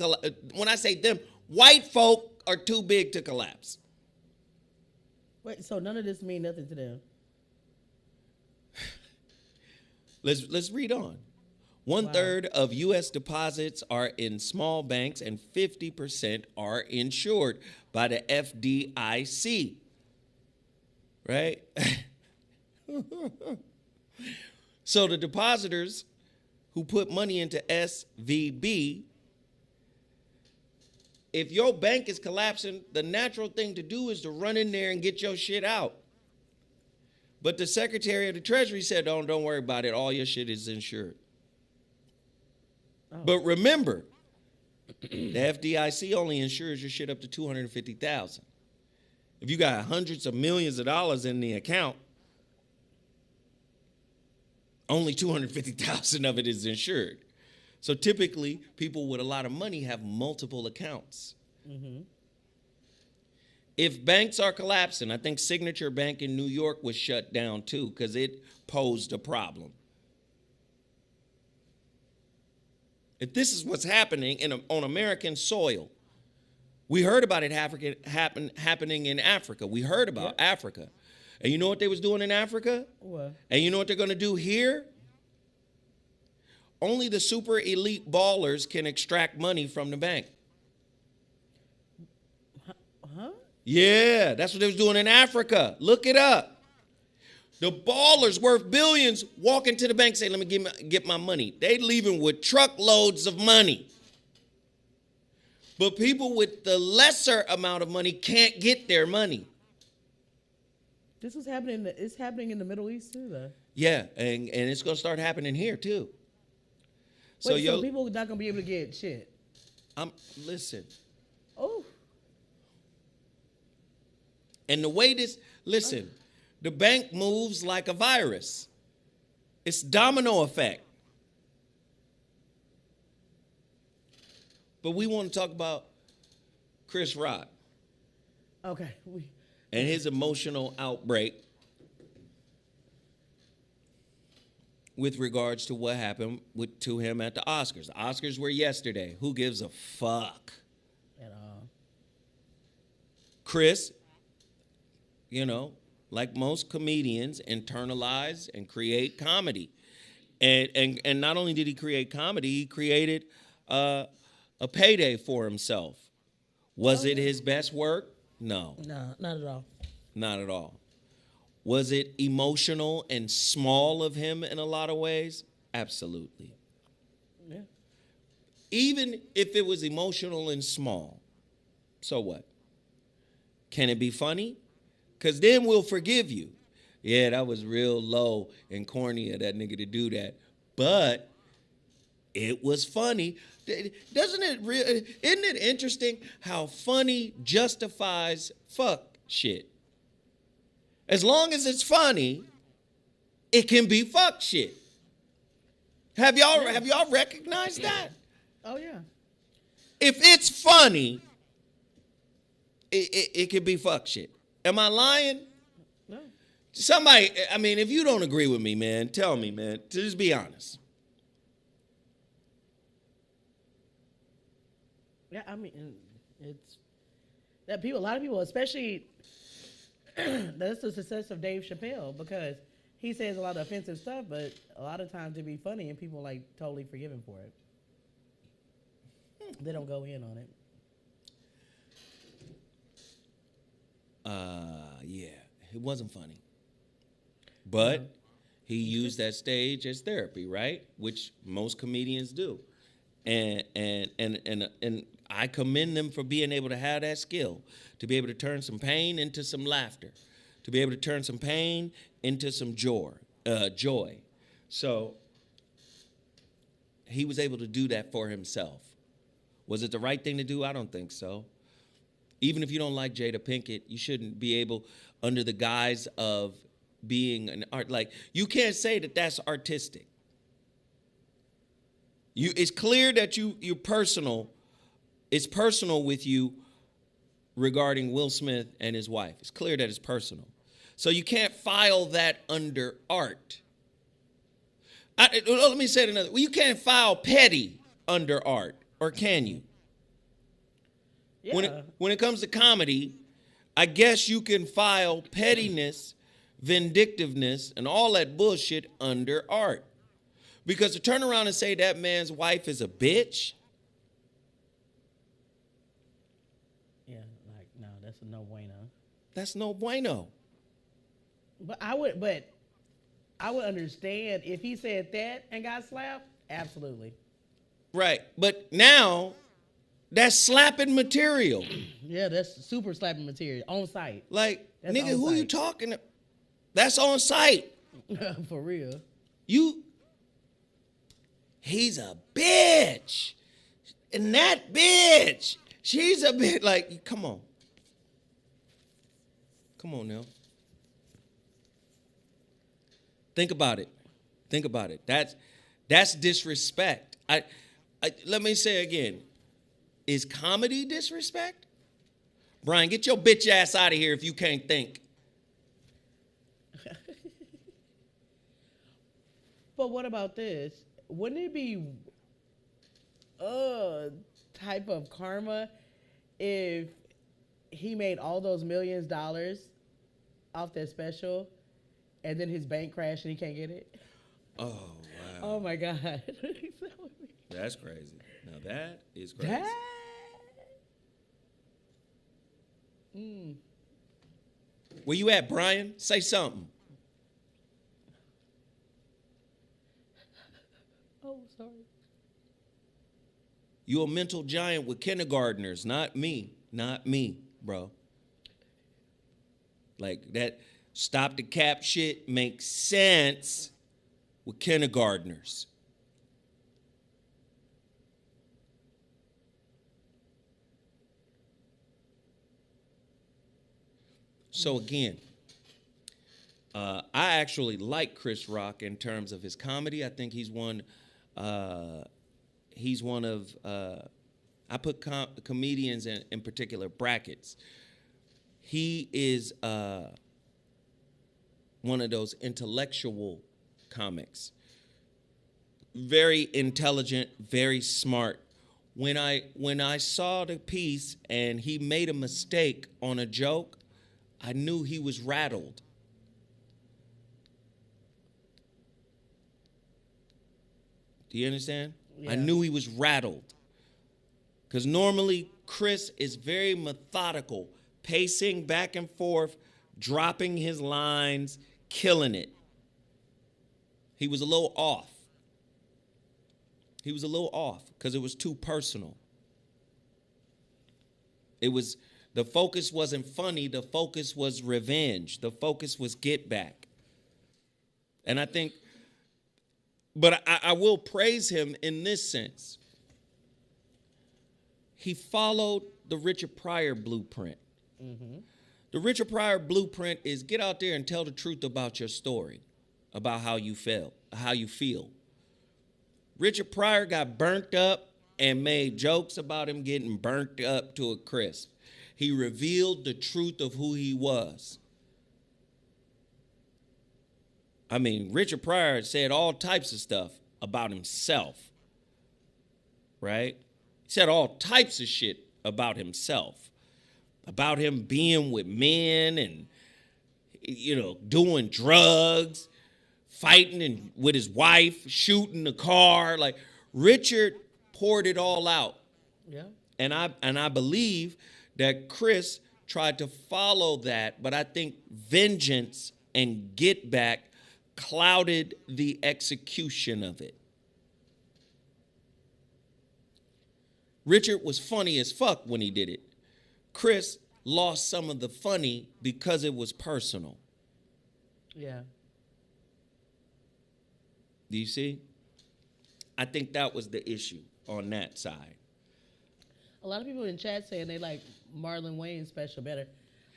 when I say them, white folk are too big to collapse. Wait, so none of this mean nothing to them? Let's read on. One third of U.S. deposits are in small banks and 50% are insured by the FDIC. Right? So the depositors who put money into SVB, if your bank is collapsing, the natural thing to do is to run in there and get your shit out. But the Secretary of the Treasury said, don't worry about it. All your shit is insured. Oh. But remember, the FDIC only insures your shit up to $250,000. If you got hundreds of millions of dollars in the account, only $250,000 of it is insured. So typically, people with a lot of money have multiple accounts. If banks are collapsing, I think Signature Bank in New York was shut down too because it posed a problem. If this is what's happening on American soil, we heard about it happening in Africa. We heard about Africa. And you know what they was doing in Africa? What? And you know what they're going to do here? Only the super elite ballers can extract money from the bank. Huh? Yeah, that's what they was doing in Africa. Look it up. The ballers worth billions walk into the bank, say, let me get my money. They leaving with truckloads of money. But people with the lesser amount of money can't get their money. This was happening. It's happening in the Middle East too, though. Yeah, and it's gonna start happening here too. So people are not gonna be able to get shit. Listen. Oh. And the way the bank moves like a virus. It's domino effect. But we want to talk about Chris Rock. Okay. And his emotional outbreak with regards to what happened to him at the Oscars. The Oscars were yesterday. Who gives a fuck? At all. Chris, like most comedians, internalize and create comedy. And not only did he create comedy, he created a payday for himself. Was it his best work? No, No, not at all. not at all. Was it emotional and small of him in a lot of ways? Absolutely. Yeah. Even if it was emotional and small, so what? Can it be funny? Because then we'll forgive you. Yeah, that was real low and corny of that nigga to do that. But it was funny. Isn't it interesting how funny justifies fuck shit? As long as it's funny, it can be fuck shit. Have y'all recognized that? Oh yeah. If it's funny, it can be fuck shit. Am I lying? No. Somebody, I mean, if you don't agree with me, man, tell me, man. Just be honest. Yeah, I mean, it's that people. A lot of people, especially, that's the success of Dave Chappelle because he says a lot of offensive stuff, but a lot of times it be funny and people like totally forgive him for it. They don't go in on it. Yeah, it wasn't funny. But he used that stage as therapy, right? Which most comedians do. And I commend them for being able to have that skill, to be able to turn some pain into some laughter, to be able to turn some pain into some joy. So he was able to do that for himself. Was it the right thing to do? I don't think so. Even if you don't like Jada Pinkett, you shouldn't be able, under the guise of being an art, like, you can't say that that's artistic. It's clear that you're personal. It's personal with you regarding Will Smith and his wife. It's clear that it's personal. So you can't file that under art. Let me say it another way. You can't file petty under art, or can you? Yeah. When it comes to comedy, I guess you can file pettiness, vindictiveness, and all that bullshit under art. Because to turn around and say that man's wife is a bitch, Yeah, like no, that's a no bueno. that's no bueno. But I would understand if he said that and got slapped. Absolutely. Right. But now, that's slapping material. Yeah, that's super slapping material on site. Like, That's nigga, on who you site. talking to? That's on site. For real. He's a bitch. And that bitch, she's a bitch. Like, come on. Come on now. Think about it. Think about it. That's disrespect. Let me say again. Is comedy disrespect? Brian, get your bitch ass out of here if you can't think. But what about this? Wouldn't it be type of karma if he made all those $millions off that special and then his bank crashed and he can't get it? Oh, wow. Oh my God. That's crazy. Now that is crazy. That? Where you at, Brian? Say something. Oh, sorry. You a mental giant with kindergartners, not me. Not me, bro. Like that stop the cap shit makes sense with kindergartners. So again, I actually like Chris Rock in terms of his comedy. I think he's one of, I put comedians in particular brackets. He is one of those intellectual comics. Very intelligent, very smart. When I saw the piece and he made a mistake on a joke, I knew he was rattled. Do you understand? Yeah. I knew he was rattled. Because normally Chris is very methodical, pacing back and forth, dropping his lines, killing it. He was a little off. He was a little off because it was too personal. The focus wasn't funny. The focus was revenge. The focus was get back. And I think, but I will praise him in this sense. He followed the Richard Pryor blueprint. Mm-hmm. The Richard Pryor blueprint is get out there and tell the truth about your story, about how you feel. Richard Pryor got burnt up and made jokes about him getting burnt up to a crisp. He revealed the truth of who he was. I mean, Richard Pryor said all types of stuff about himself, right? He said all types of shit about himself, about him being with men and, doing drugs, fighting with his wife, shooting the car. Like, Richard poured it all out. Yeah. And I believe that Chris tried to follow that, but I think vengeance and get back clouded the execution of it. Richard was funny as fuck when he did it. Chris lost some of the funny because it was personal. Yeah. Do you see? I think that was the issue on that side. A lot of people in chat saying they like Marlon Wayne's special better.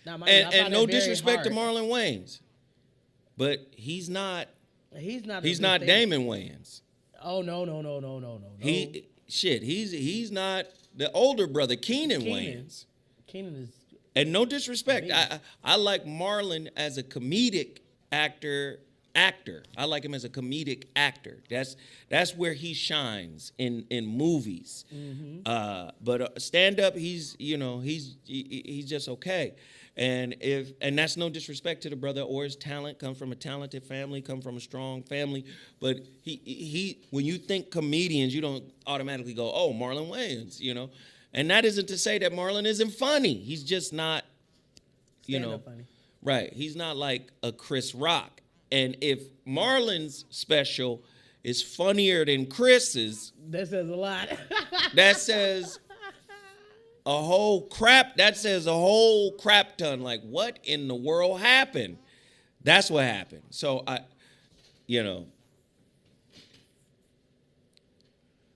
Now, and no disrespect to Marlon Wayans, but he's not He's not Damon Wayans. Oh no. He's not the older brother, Keenan Wayans. Keenan is. And no disrespect, I like Marlon as a comedic actor. I like him as a comedic actor. That's where he shines in movies. Mm-hmm. But stand up, he's just okay. And that's no disrespect to the brother or his talent. Come from a talented family, come from a strong family. But he when you think comedians, you don't automatically go, oh, Marlon Wayans, And that isn't to say that Marlon isn't funny. He's just not, Stand-up funny. Right. He's not like a Chris Rock. And if Marlon's special is funnier than Chris's, that says a lot. That says a whole crap ton. Like, what in the world happened? That's what happened. So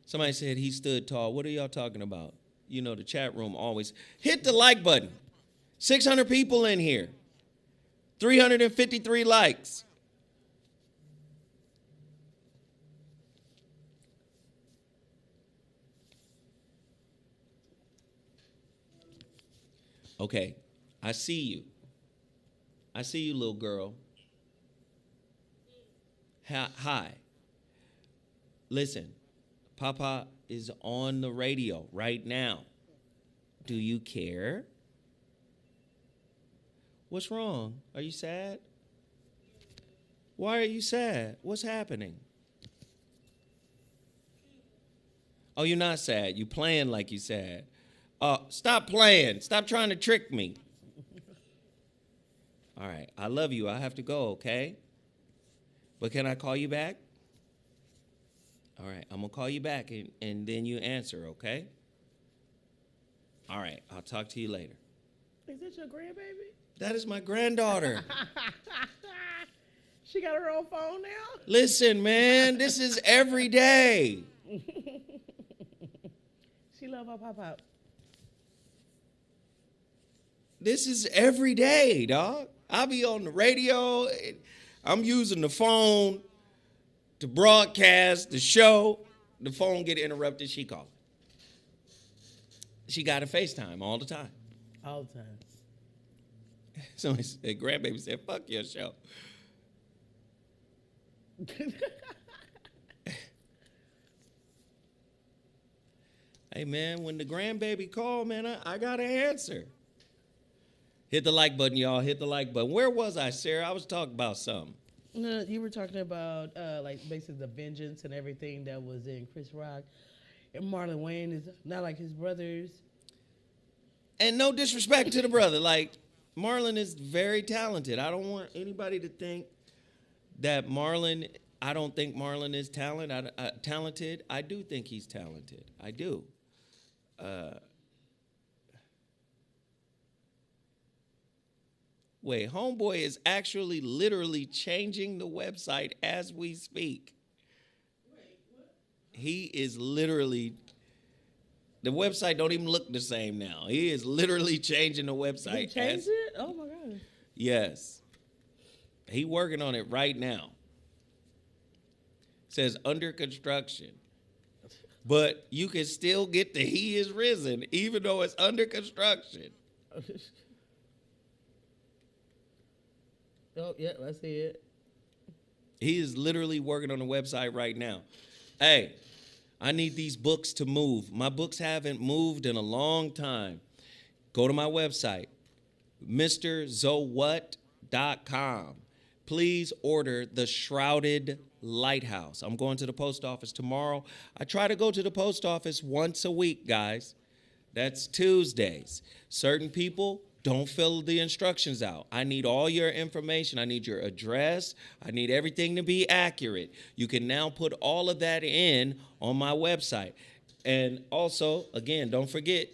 somebody said he stood tall. What are y'all talking about? The chat room always hit the like button. 600 people in here. 353 likes. Okay, I see you. I see you, little girl. Hi. Listen, Papa is on the radio right now. Do you care? What's wrong? Are you sad? Why are you sad? What's happening? Oh, you're not sad. You playing like you sad. Stop playing. Stop trying to trick me. All right. I love you. I have to go, okay? But can I call you back? All right. I'm going to call you back and then you answer, okay? All right. I'll talk to you later. Is that your grandbaby? That is my granddaughter. She got her own phone now? Listen, man. This is every day. She love her pop-out. This is every day, dog. I'll be on the radio. I'm using the phone to broadcast the show. The phone get interrupted. She calls. She got a FaceTime all the time. All the time. So grandbaby said, fuck your show. Hey, man, when the grandbaby called, man, I got to answer. Hit the like button, y'all. Hit the like button. Where was I, Sarah? I was talking about something. No, you were talking about basically the vengeance and everything that was in Chris Rock. And Marlon Wayne is not like his brothers. And no disrespect to the brother. Like, Marlon is very talented. I don't want anybody to think that Marlon, I don't think Marlon is talented. I do think he's talented. I do. Wait, Homeboy is actually literally changing the website as we speak. Wait, what? He is literally, the website don't even look the same now. He is literally changing the website. He changed it? Oh my God. Yes. He working on it right now. Says under construction. But you can still get the He is Risen, even though it's under construction. Oh, yeah, I see it. He is literally working on the website right now. Hey, I need these books to move. My books haven't moved in a long time. Go to my website, MrZowhat.com. Please order The Shrouded Lighthouse. I'm going to the post office tomorrow. I try to go to the post office once a week, guys. That's Tuesdays. Certain people don't fill the instructions out. I need all your information. I need your address. I need everything to be accurate. You can now put all of that in on my website. And also, again, don't forget,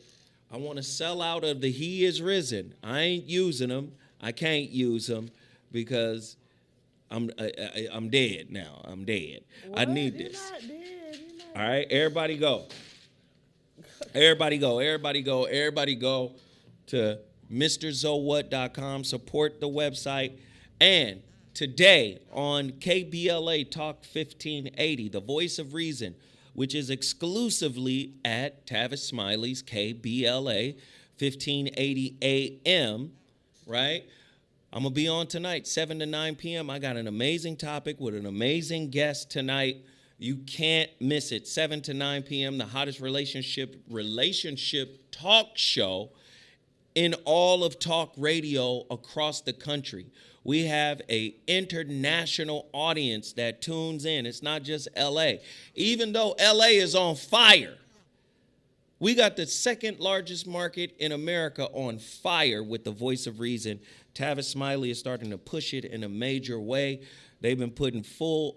I want to sell out of the He is Risen. I ain't using them. I can't use them because I'm dead now. I'm dead. What? I need You're this. not dead. You're not All right, everybody go. Everybody go. Everybody go. Everybody go to MrZowhat.com. Support the website. And today on KBLA Talk 1580, the voice of reason, which is exclusively at Tavis Smiley's KBLA 1580 AM, right? I'm going to be on tonight, 7 to 9 p.m. I got an amazing topic with an amazing guest tonight. You can't miss it. 7 to 9 p.m., the hottest relationship talk show in all of talk radio across the country. We have an international audience that tunes in. It's not just L.A. Even though L.A. is on fire, we got the second largest market in America on fire with the voice of reason. Tavis Smiley is starting to push it in a major way. They've been putting full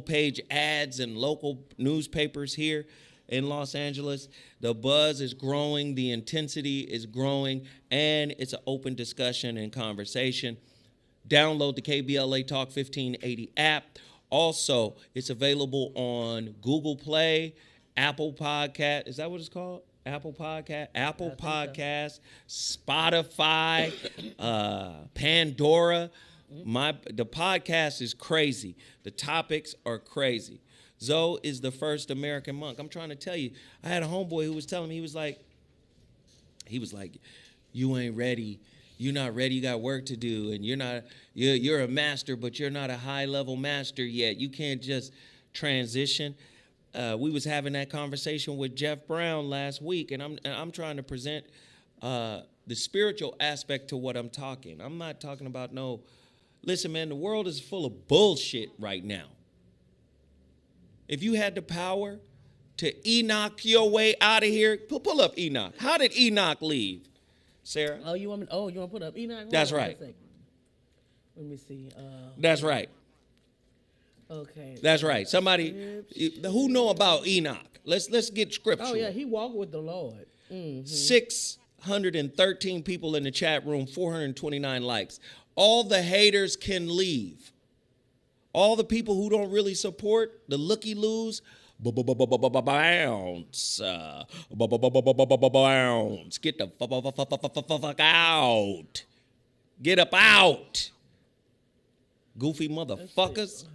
page ads in local newspapers here in Los Angeles. The buzz is growing, the intensity is growing, and it's an open discussion and conversation. Download the KBLA Talk 1580 app. Also, it's available on Google Play, Apple Podcast. Is that what it's called? Apple Podcast, Spotify, Pandora. The podcast is crazy. The topics are crazy. Zoe is the first American monk. I'm trying to tell you. I had a homeboy who was telling me, he was like, you ain't ready. You're not ready. You got work to do, and you're a master, but you're not a high level master yet. You can't just transition. We was having that conversation with Jeff Brown last week, and I'm trying to present the spiritual aspect to what I'm talking. I'm not talking about no. Listen, man, the world is full of bullshit right now. If you had the power to Enoch your way out of here, pull up Enoch. How did Enoch leave, Sarah? Oh, you want to put up Enoch? That's right. Let me see. That's right. Okay. That's right. Somebody who know about Enoch. Let's get scriptural. Oh yeah, he walked with the Lord. Mm-hmm. 613 people in the chat room, 429 likes. All the haters can leave. All the people who don't really support the looky-loos, bounce. Bounce. Get the fuck out. Get up out. Goofy motherfuckers.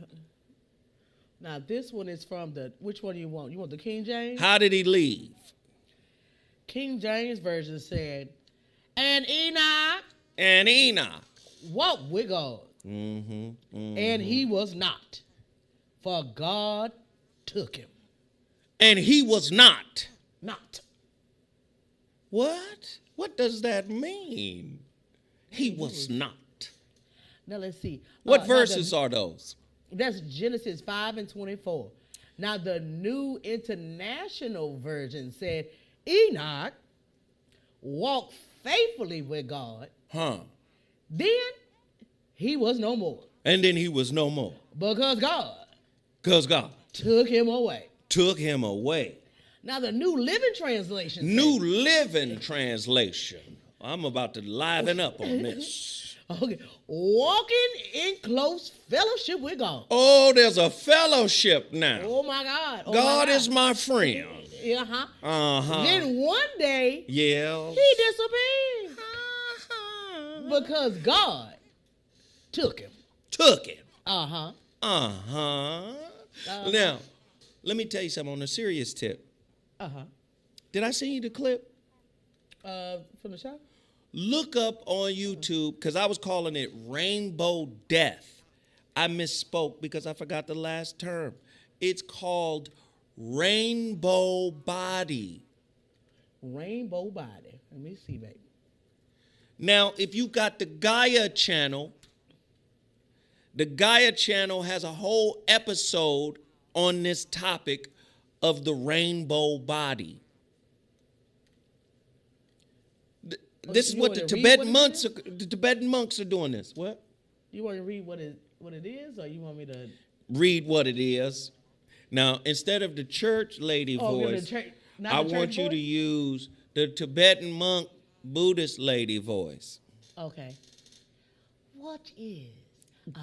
Now, this one is from which one do you want? You want the King James? How did he leave? King James Version said, and Enoch walked with God. And he was not, for God took him. And he was not. Not. What? What does that mean? He was not. Now let's see. What verses are those? That's Genesis 5:24. Now the New International Version said, Enoch walked faithfully with God, Huh. then he was no more. And then he was no more. Because God Because God took him away. took him away. Now the New Living Translation New says, Living Translation. I'm about to liven up on this. okay, walking in close fellowship with God. Oh, there's a fellowship now. Oh my God. Oh God my is God. my friend. Uh-huh. Uh-huh. Then one day Yeah. he disappeared because God took him. Took him. Uh-huh. Uh-huh. Now, let me tell you something on a serious tip. Uh-huh. Did I send you the clip? From the show? Look up on YouTube, because I was calling it Rainbow Death. I misspoke because I forgot the last term. It's called Rainbow Body. Rainbow Body. Let me see, baby. Now, if you got the Gaia channel has a whole episode on this topic of the rainbow body. This is what the Tibetan monks are doing this. What? You want to read what it is, or you want me to Read what it is. Now, instead of the church lady voice, I want you to use the Tibetan monk Buddhist lady voice. Okay. What is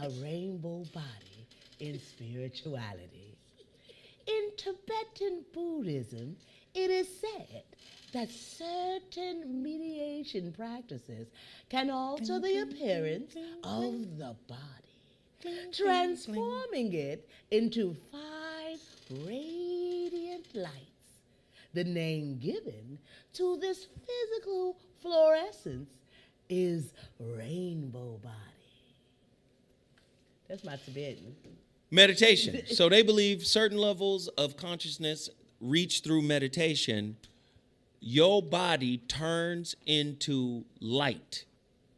a rainbow body in spirituality? In Tibetan Buddhism, it is said that certain mediation practices can alter the appearance of the body, transforming it into 5 radiant lights. The name given to this physical fluorescence is rainbow body. That's my Tibetan. Meditation. So they believe certain levels of consciousness reach through meditation. Your body turns into light.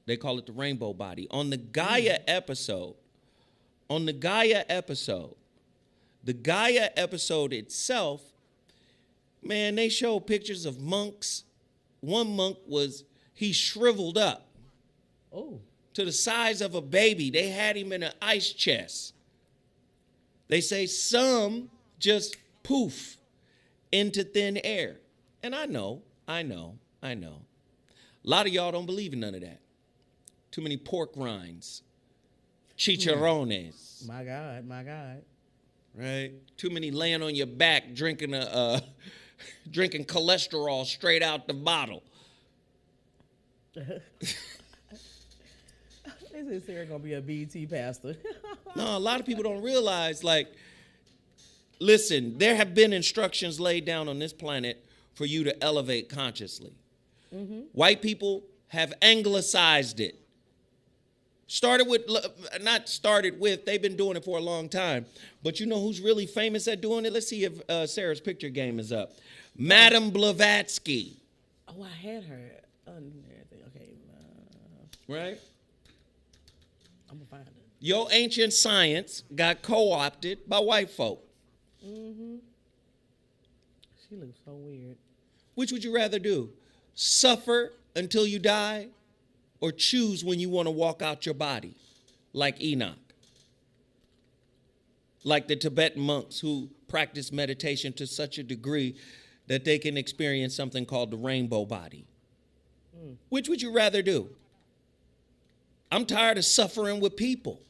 They call it the rainbow body. On the Gaia episode, the Gaia episode itself, man, they show pictures of monks. One monk he shriveled up. Oh. To the size of a baby. They had him in an ice chest. They say some just poof into thin air. And I know. A lot of y'all don't believe in none of that. Too many pork rinds. Chicharrones. My God. Right? Too many laying on your back drinking drinking cholesterol straight out the bottle. They said Sarah gonna be a BT pastor. No, a lot of people don't realize, listen, there have been instructions laid down on this planet for you to elevate consciously. Mm-hmm. White people have anglicized it. They've been doing it for a long time. But you know who's really famous at doing it? Let's see if Sarah's picture game is up. Madame Blavatsky. Oh, I had her on there. Okay. Right? I'm gonna find her. Your ancient science got co-opted by white folk. Mm-hmm. She looks so weird. Which would you rather do? Suffer until you die, or choose when you want to walk out your body, like Enoch? Like the Tibetan monks who practice meditation to such a degree that they can experience something called the rainbow body. Which would you rather do? I'm tired of suffering with people.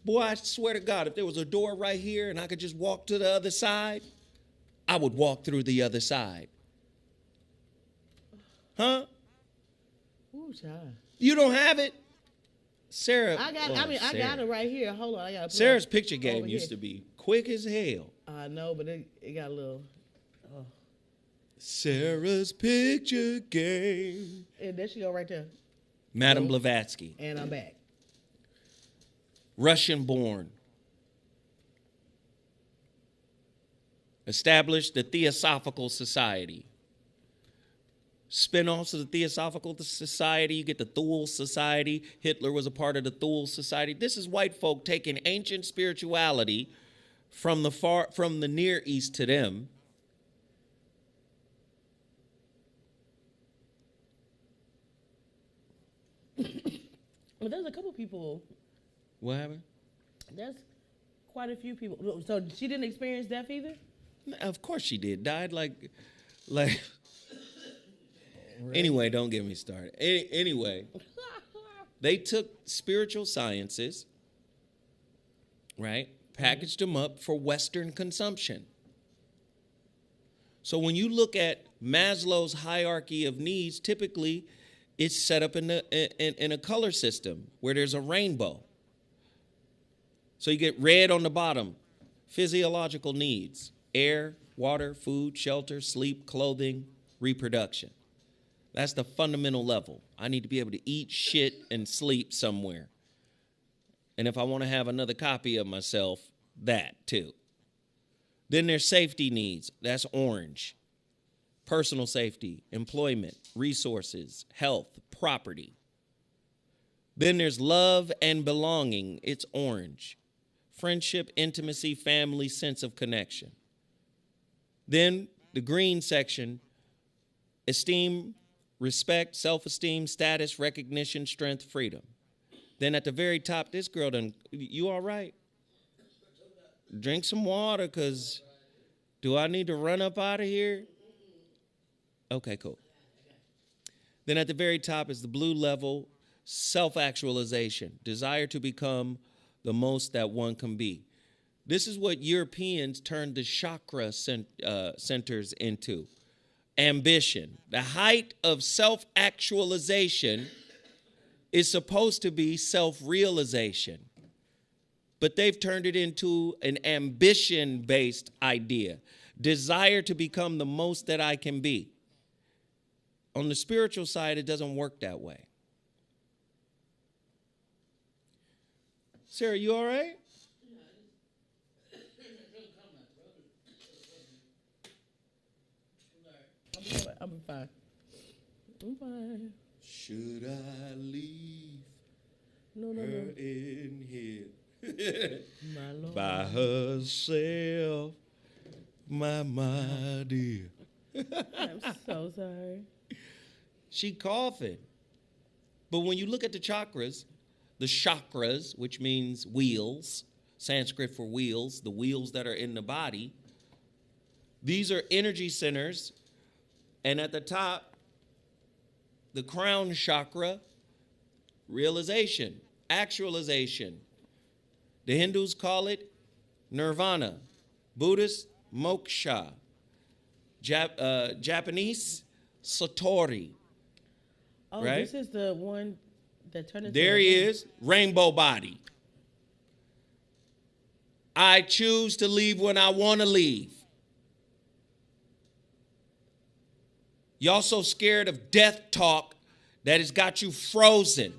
Boy, I swear to God, if there was a door right here and I could just walk to the other side, I would walk through the other side. Huh? Ooh, child. You don't have it? Sarah. I got it right here. Hold on, I got. Sarah's picture game used to be quick as hell. I know, but it got a little. Oh. Sarah's picture game. And there she go right there. Madame Blavatsky. And I'm back. Russian-born. Established the Theosophical Society. Spin-offs of the Theosophical Society. You get the Thule Society. Hitler was a part of the Thule Society. This is white folk taking ancient spirituality from the Near East to them Well, there's a couple people. What happened? There's quite a few people. So she didn't experience death either? Of course she did. Died like. Anyway, don't get me started. Anyway, they took spiritual sciences, right? Packaged them up for Western consumption. So when you look at Maslow's hierarchy of needs, typically it's set up in a color system where there's a rainbow. So you get red on the bottom, physiological needs, air, water, food, shelter, sleep, clothing, reproduction. That's the fundamental level. I need to be able to eat, shit, and sleep somewhere. And if I want to have another copy of myself, that too. Then there's safety needs. That's orange. Personal safety, employment, resources, health, property. Then there's love and belonging. It's orange. Friendship, intimacy, family, sense of connection. Then the green section, esteem, respect, self-esteem, status, recognition, strength, freedom. Then at the very top, this girl done, you all right? Drink some water, because do I need to run up out of here? Okay, cool. Then at the very top is the blue level, self-actualization, desire to become the most that one can be. This is what Europeans turned the chakra centers into. Ambition. The height of self-actualization is supposed to be self-realization. But they've turned it into an ambition-based idea. Desire to become the most that I can be. On the spiritual side, it doesn't work that way. Sarah, you all right? I'm fine. I'm fine. Should I leave No. her in here My Lord. by herself, my dear? I'm so sorry. She coughing. But when you look at the chakras, which means wheels, Sanskrit for wheels, the wheels that are in the body, these are energy centers. And at the top, the crown chakra, realization, actualization. The Hindus call it nirvana. Buddhists, moksha. Japanese, satori. Oh, right? This is the one that turned into There he is, rainbow body. I choose to leave when I want to leave. Y'all so scared of death talk that it's got you frozen.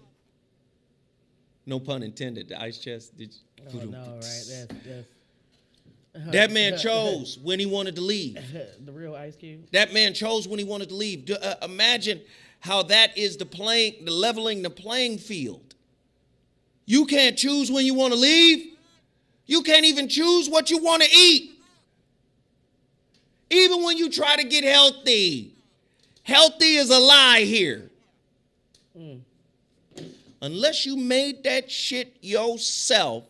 No pun intended. The ice chest. Did you? Oh, no, right? That's that man chose when he wanted to leave. the real Ice Cube. That man chose when he wanted to leave. Imagine how that is the leveling the playing field. You can't choose when you want to leave. You can't even choose what you want to eat. Even when you try to get healthy. Healthy is a lie here. Unless you made that shit yourself,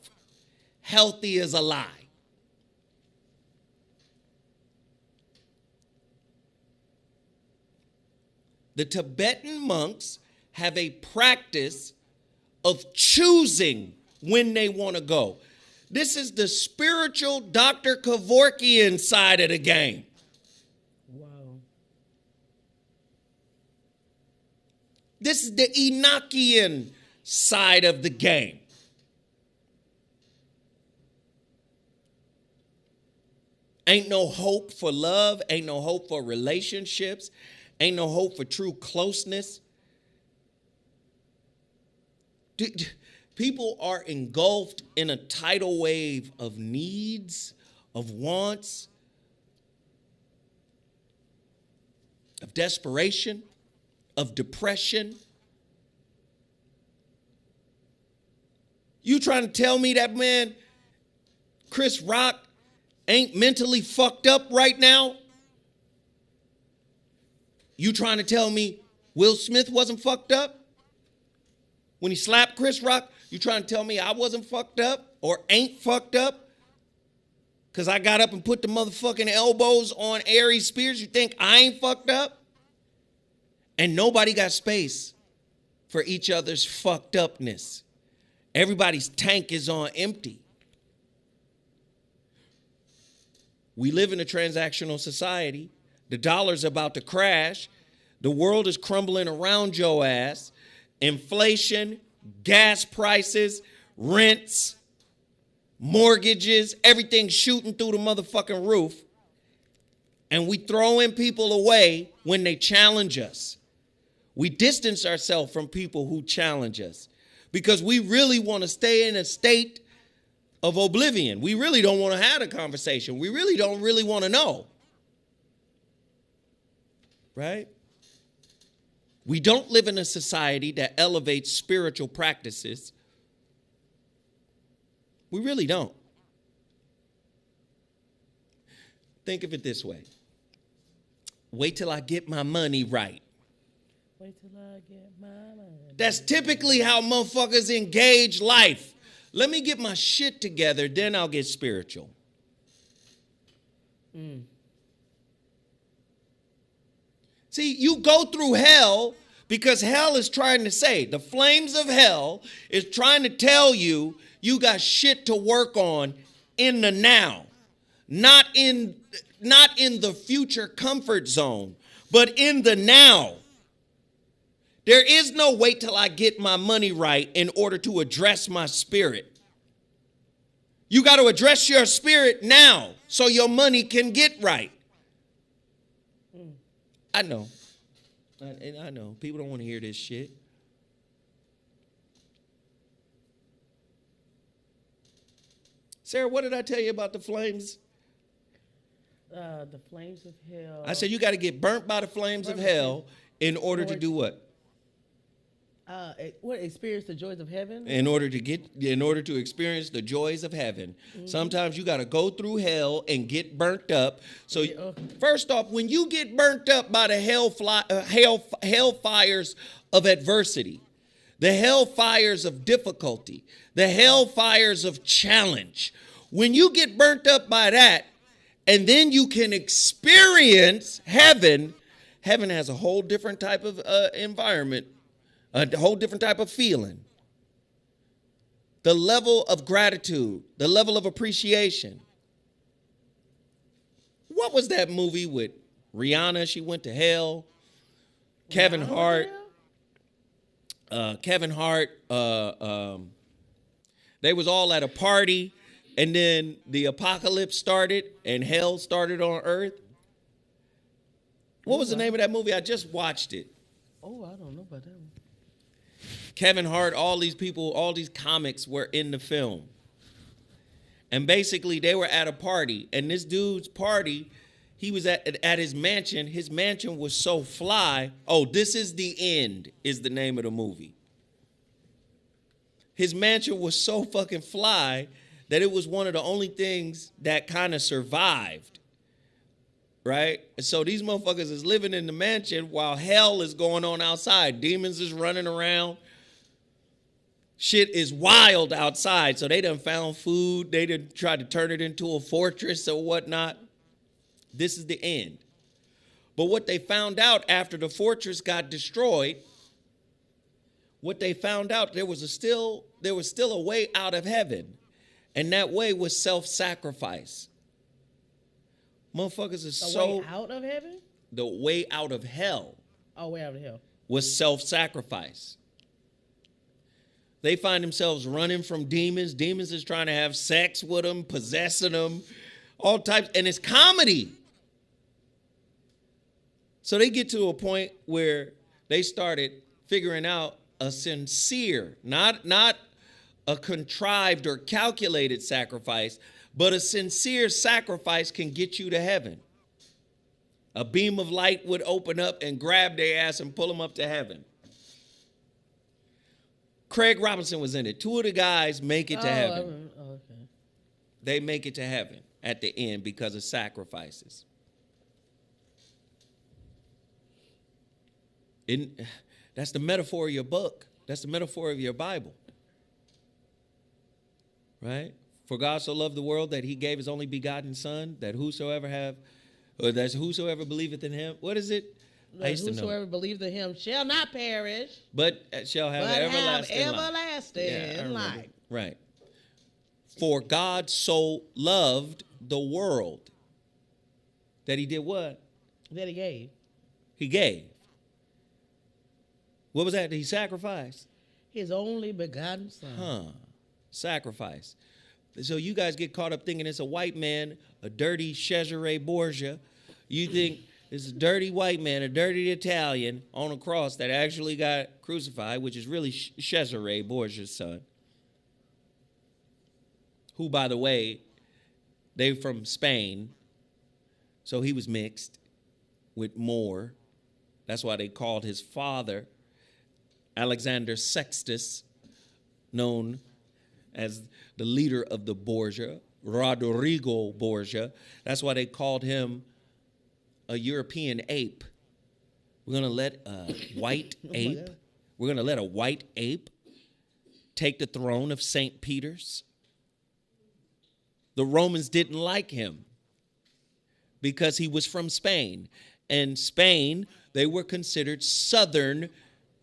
healthy is a lie. The Tibetan monks have a practice of choosing when they want to go. This is the spiritual Dr. Kevorkian side of the game. Wow. This is the Enochian side of the game. Ain't no hope for love, ain't no hope for relationships, ain't no hope for true closeness. People are engulfed in a tidal wave of needs, of wants, of desperation, of depression. You trying to tell me that man, Chris Rock, ain't mentally fucked up right now? You trying to tell me Will Smith wasn't fucked up? When he slapped Chris Rock, you trying to tell me I wasn't fucked up or ain't fucked up? Because I got up and put the motherfucking elbows on Aries Spears. You think I ain't fucked up? And nobody got space for each other's fucked upness. Everybody's tank is on empty. We live in a transactional society. The dollar's about to crash. The world is crumbling around your ass. Inflation, gas prices, rents, mortgages, everything's shooting through the motherfucking roof. And we throwing people away when they challenge us. We distance ourselves from people who challenge us because we really want to stay in a state of oblivion. We really don't want to have a conversation. We really don't want to know. Right? We don't live in a society that elevates spiritual practices. We really don't. Think of it this way. Wait till I get my money right. Wait till I get my money. That's typically how motherfuckers engage life. Let me get my shit together, then I'll get spiritual. See, you go through hell because hell is trying to say, the flames of hell is trying to tell you you got shit to work on in the now. Not in the future comfort zone, but in the now. There is no wait till I get my money right in order to address my spirit. You got to address your spirit now so your money can get right. I know. I know. People don't want to hear this shit. Sarah, what did I tell you about the flames? The flames of hell. I said you got to get burnt by the flames of hell in order to do what? Experience the joys of heaven? In order to experience the joys of heaven. Mm-hmm. Sometimes you got to go through hell and get burnt up. So first off, when you get burnt up by the hellfires of adversity, the hellfires of difficulty, the hellfires of challenge, when you get burnt up by that, and then you can experience heaven, heaven has a whole different type of environment. A whole different type of feeling. The level of gratitude, the level of appreciation. What was that movie with Rihanna? She went to hell. Kevin Hart. They was all at a party, and then the apocalypse started, and hell started on earth. What was the name of that movie? I just watched it. Oh, I don't know about that one. Kevin Hart, all these people, all these comics were in the film. And basically they were at a party, and this dude's party, he was at his mansion. His mansion was so fly. Oh, This Is the End is the name of the movie. His mansion was so fucking fly that it was one of the only things that kind of survived. Right? And so these motherfuckers is living in the mansion while hell is going on outside. Demons is running around. Shit is wild outside. So they done found food. They done tried to turn it into a fortress or whatnot. This is the end. But what they found out after the fortress got destroyed, what they found out, there was still a way out of heaven. And that way was self-sacrifice. Motherfuckers is so... way out of heaven? The way out of hell. Oh, way out of hell. Was self-sacrifice. They find themselves running from demons. Demons is trying to have sex with them, possessing them, all types. And it's comedy. So they get to a point where they started figuring out a sincere, not a contrived or calculated sacrifice, but a sincere sacrifice can get you to heaven. A beam of light would open up and grab their ass and pull them up to heaven. Craig Robinson was in it. Two of the guys make it to heaven. Okay. They make it to heaven at the end because of sacrifices. That's the metaphor of your book. That's the metaphor of your Bible. Right? For God so loved the world that he gave his only begotten son, that whosoever believeth in him. What is it? I used to know. Whosoever believeth in him shall not perish, but shall have everlasting life. Life. Right. For God so loved the world that he did what? That he gave. He gave. What was that? He sacrificed? His only begotten son. Sacrifice. So you guys get caught up thinking it's a white man, a dirty Cesare Borgia. You think it's a dirty white man, a dirty Italian on a cross that actually got crucified, which is really Cesare Borgia's son. Who, by the way, they're from Spain, so he was mixed with Moor. That's why they called his father Alexander Sextus, known as the leader of the Borgia, Rodrigo Borgia. That's why they called him a European ape. We're going to let a white ape, we're going to let a white ape take the throne of St. Peter's. The Romans didn't like him because he was from Spain. And Spain, they were considered Southern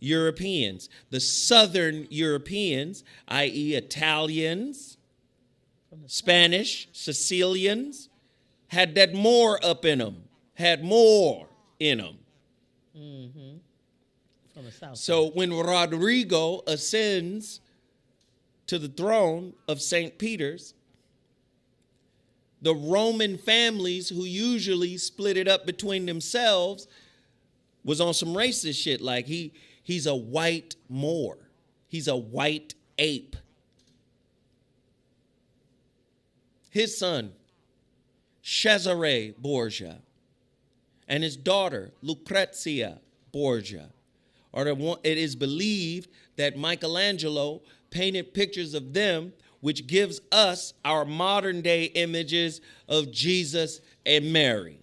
Europeans. The Southern Europeans, i.e. Italians, Spanish, Sicilians, had that more up in them, had more in them. Mm-hmm. From the south. So when Rodrigo ascends to the throne of St. Peter's, the Roman families who usually split it up between themselves was on some racist shit. Like he's a white Moor. He's a white ape. His son, Cesare Borgia, and his daughter, Lucrezia Borgia, it is believed that Michelangelo painted pictures of them, which gives us our modern day images of Jesus and Mary.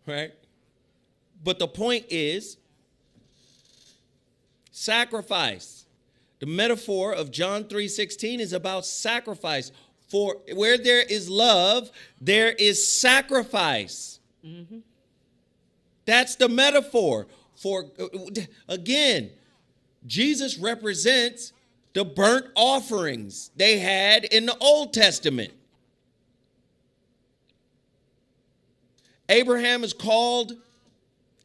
Right? But the point is sacrifice. The metaphor of John 3:16 is about sacrifice. For where there is love, there is sacrifice. Mm-hmm. That's the metaphor. For, again, Jesus represents the burnt offerings they had in the Old Testament. Abraham is called,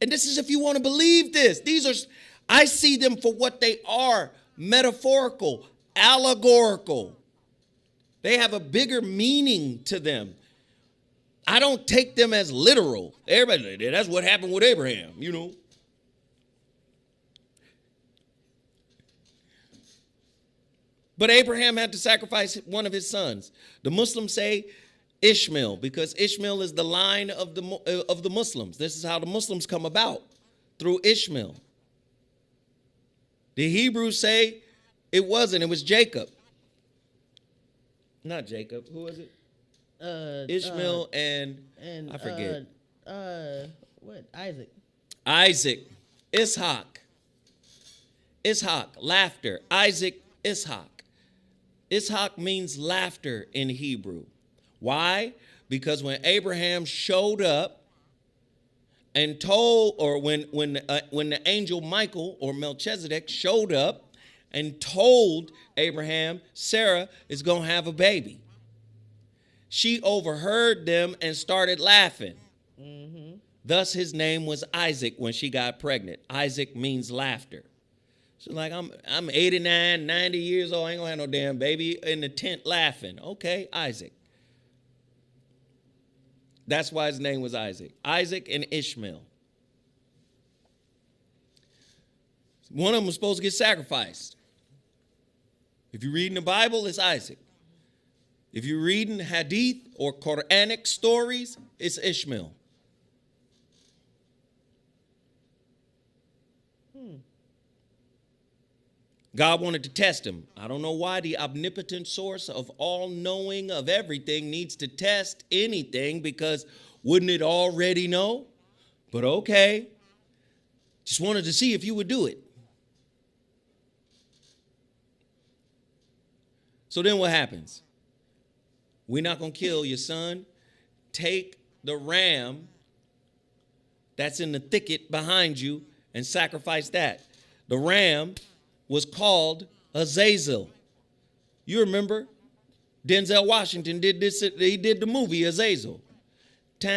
and this is if you want to believe this. I see them for what they are, metaphorical, allegorical. They have a bigger meaning to them. I don't take them as literal. Everybody, that's what happened with Abraham, you know. But Abraham had to sacrifice one of his sons. The Muslims say Ishmael, because Ishmael is the line of the Muslims. This is how the Muslims come about, through Ishmael. The Hebrews say it wasn't. It was Jacob. Not Jacob. Who was it? Ishmael and I forget. What? Isaac. Isaac. Ishaq. Laughter. Isaac. Ishaq. Ishaq means laughter in Hebrew. Why? Because when Abraham showed up and told, or when the angel Michael or Melchizedek showed up and told Abraham, Sarah is going to have a baby, she overheard them and started laughing. Mm-hmm. Thus his name was Isaac when she got pregnant. Isaac means laughter. She's like, I'm 89, 90 years old. I ain't going to have no damn baby in the tent laughing. Okay, Isaac. That's why his name was Isaac. Isaac and Ishmael. One of them was supposed to get sacrificed. If you're reading the Bible, it's Isaac. If you're reading Hadith or Quranic stories, it's Ishmael. God wanted to test him. I don't know why the omnipotent source of all knowing of everything needs to test anything, because wouldn't it already know? But okay. Just wanted to see if you would do it. So then what happens? We're not going to kill your son. Take the ram that's in the thicket behind you and sacrifice that. The ram was called Azazel. You remember? Denzel Washington did this. He did the movie Azazel. Time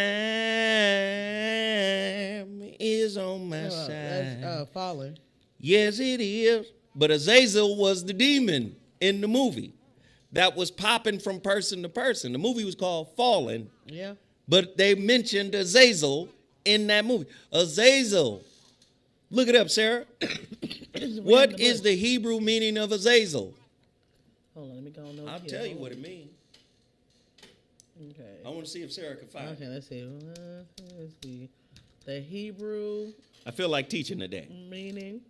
is on my side. That's Fallen. Yes, it is. But Azazel was the demon in the movie that was popping from person to person. The movie was called Fallen. Yeah. But they mentioned Azazel in that movie. Azazel. Look it up, Sarah. What is the Hebrew meaning of Azazel? Hold on, let me go on. I'll tell you what it means. Okay. I want to see if Sarah can find Okay, it. let's see. Let's see. The Hebrew I feel like teaching today. meaning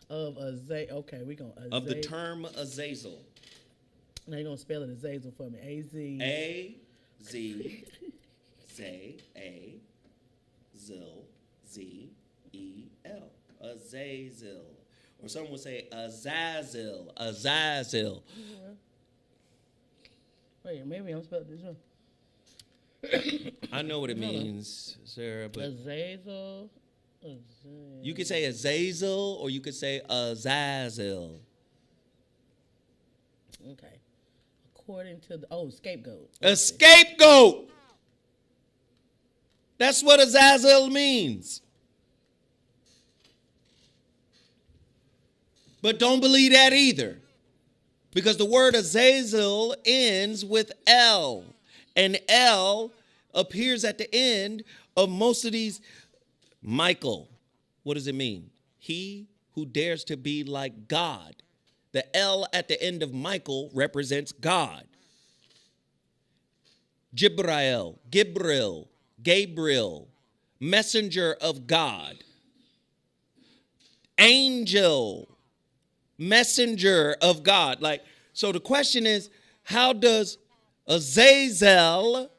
of Azazel. Okay, we're going to Of the term Azazel. Now you're going to spell it Azazel for me. A-Z. A-Z-Z-A-Z-E-L. Azazel. Or someone would say Azazel. Azazel. Wait, maybe I'm spelling this wrong. I know what it means, Sarah, but Azazel. you could say Azazel or you could say Azazel. Okay. According to the scapegoat. A scapegoat. That's what Azazel means. But don't believe that either. Because the word Azazel ends with L. And L appears at the end of most of these. Michael, what does it mean? He who dares to be like God. The L at the end of Michael represents God. Jibrail, Gabriel, messenger of God. Angel, messenger of God. Like, so the question is, how does Azazel,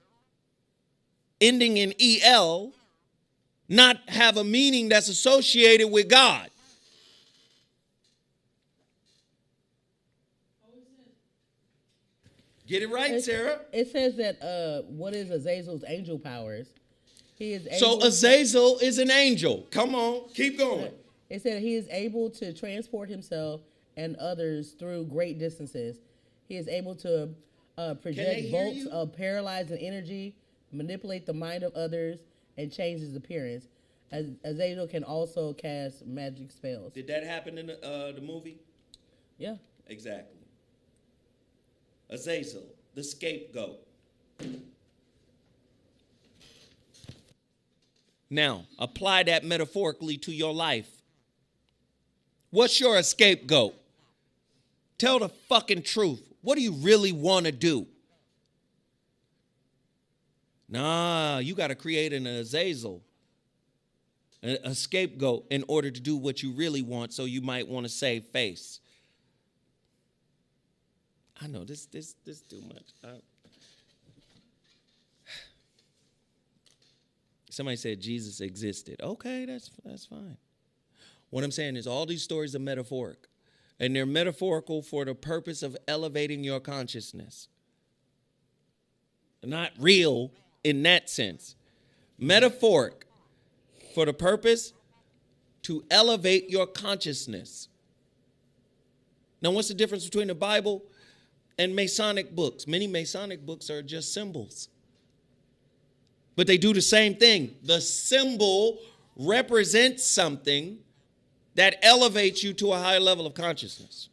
ending in EL, not have a meaning that's associated with God? Get it right, Sarah. It says that what is Azazel's angel powers? He is So able Azazel is an angel. Come on, keep going. It said he is able to transport himself and others through great distances. He is able to project bolts of paralyzing energy, manipulate the mind of others, and change his appearance. Azazel can also cast magic spells. Did that happen in the movie? Yeah. Exactly. Azazel, the scapegoat. Now, apply that metaphorically to your life. What's your scapegoat? Tell the fucking truth. What do you really want to do? Nah, you got to create an Azazel, a scapegoat, in order to do what you really want, so you might want to save face. I know this too much. Somebody said Jesus existed. Okay, that's fine. What I'm saying is all these stories are metaphoric, and they're metaphorical for the purpose of elevating your consciousness. Not real in that sense. Metaphoric for the purpose to elevate your consciousness. Now, what's the difference between the Bible and Masonic books? Many Masonic books are just symbols. But they do the same thing. The symbol represents something that elevates you to a higher level of consciousness.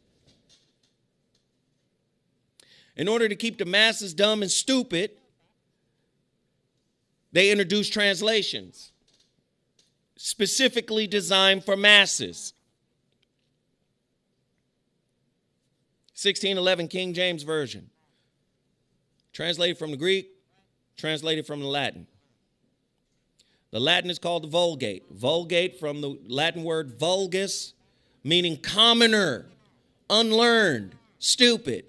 In order to keep the masses dumb and stupid, they introduce translations specifically designed for masses. 1611 King James Version. Translated from the Greek, translated from the Latin. The Latin is called the Vulgate. Vulgate from the Latin word vulgus, meaning commoner, unlearned, stupid,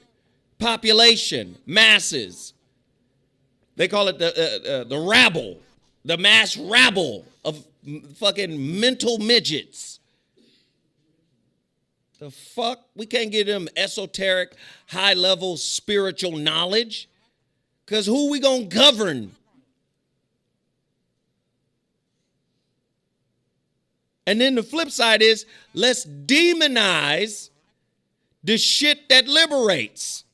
population, masses. They call it the rabble, the mass rabble of fucking mental midgets. The fuck? We can't give them esoteric, high-level spiritual knowledge. Because who we gonna govern? And then the flip side is, let's demonize the shit that liberates.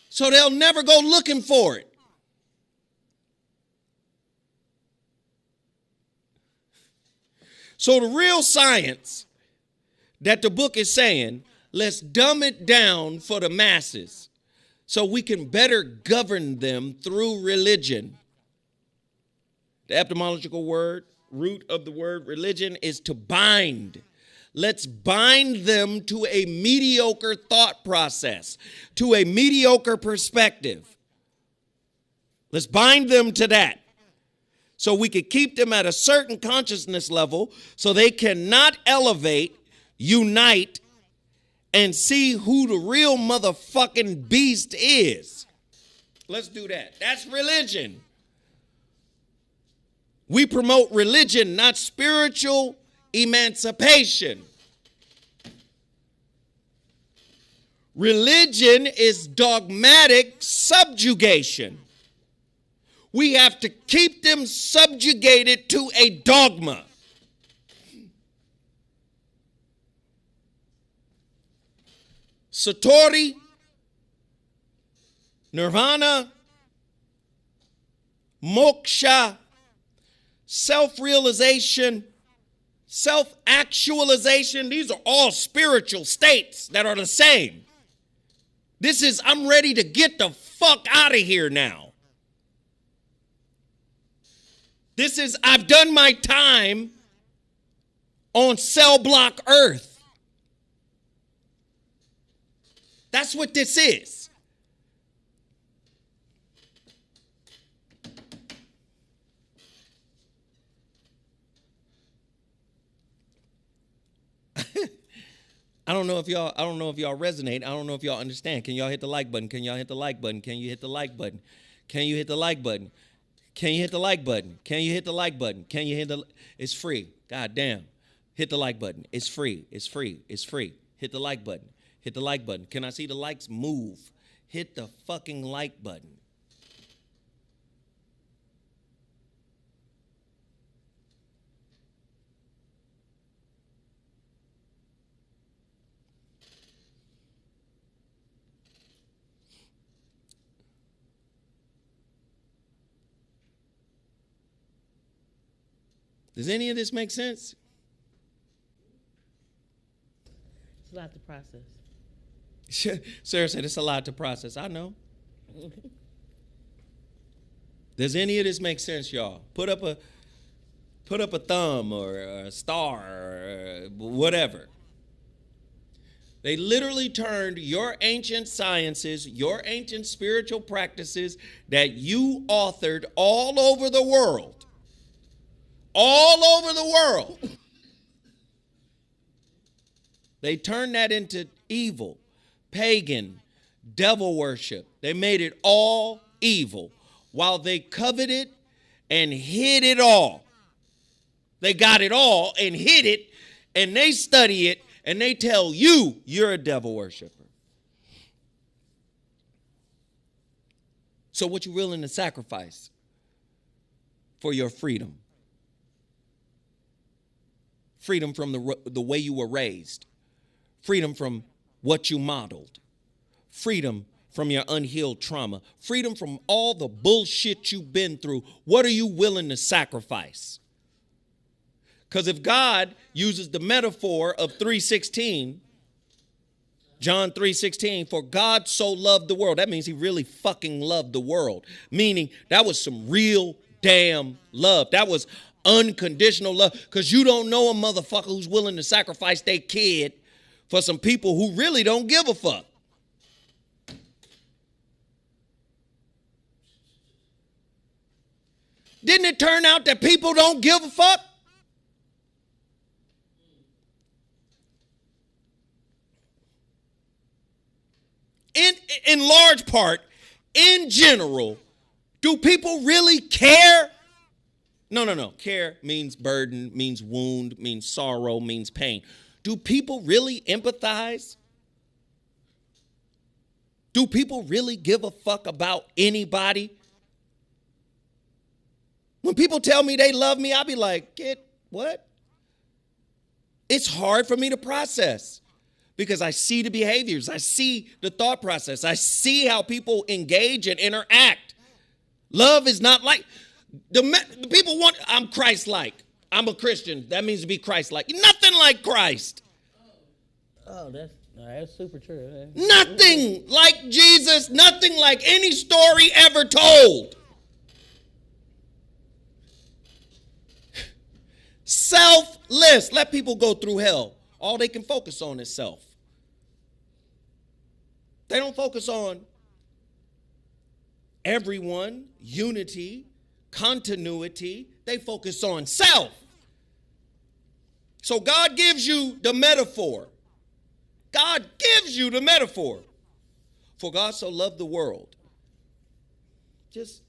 So they'll never go looking for it. So the real science that the book is saying, let's dumb it down for the masses so we can better govern them through religion. The etymological root of the word religion is to bind. Let's bind them to a mediocre thought process, to a mediocre perspective. Let's bind them to that so we could keep them at a certain consciousness level so they cannot elevate, unite, and see who the real motherfucking beast is. Let's do that. That's religion. We promote religion, not spiritual emancipation. Religion is dogmatic subjugation. We have to keep them subjugated to a dogma. Satori, nirvana, moksha, self-realization, self-actualization, these are all spiritual states that are the same. This is, I'm ready to get the fuck out of here now. This is, I've done my time on cell block Earth. That's what this is. I don't know if y'all resonate. I don't know if y'all understand. Can y'all hit the like button? Can y'all hit the like button? Can you hit the like button? Can you hit the like button? Can you hit the like button? Can you hit the like button? Can you hit the, it's free. God damn. Hit the like button. It's free. It's free. It's free. Hit the like button. Hit the like button. Can I see the likes move? Hit the fucking like button. Does any of this make sense? It's a lot to process. Sarah said it's a lot to process. I know. Does any of this make sense, y'all? Put up a thumb or a star or whatever. They literally turned your ancient sciences, your ancient spiritual practices that you authored all over the world. All over the world. They turned that into evil, pagan, devil worship. They made it all evil while they coveted and hid it all. They got it all and hid it, and they study it, and they tell you you're a devil worshiper. So what you willing to sacrifice for your freedom? Freedom from the way you were raised. Freedom from what you modeled. Freedom from your unhealed trauma. Freedom from all the bullshit you've been through. What are you willing to sacrifice? Because if God uses the metaphor of 3:16, John 3:16, for God so loved the world, that means he really fucking loved the world. Meaning that was some real damn love. That was unconditional love, because you don't know a motherfucker who's willing to sacrifice their kid for some people who really don't give a fuck. Didn't it turn out that people don't give a fuck? in large part, in general, do people really care? No. Care means burden, means wound, means sorrow, means pain. Do people really empathize? Do people really give a fuck about anybody? When people tell me they love me, I'll be like, get what? It's hard for me to process because I see the behaviors. I see the thought process. I see how people engage and interact. Love is not like, the people want, I'm Christ-like. I'm a Christian. That means to be Christ-like. Nothing like Christ. Oh, that's super true. Nothing like Jesus. Nothing like any story ever told. Selfless. Let people go through hell. All they can focus on is self. They don't focus on everyone, unity, continuity. They focus on self. So God gives you the metaphor. God gives you the metaphor. For God so loved the world. Just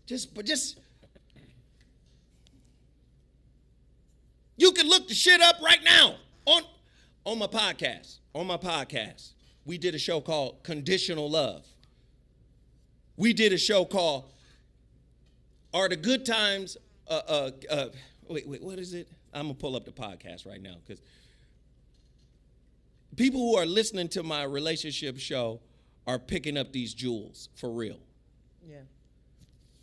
you can look the shit up right now on my podcast. On my podcast, we did a show called Conditional Love. We did a show called Are the Good Times, wait, what is it? I'm going to pull up the podcast right now because people who are listening to my relationship show are picking up these jewels for real. Yeah.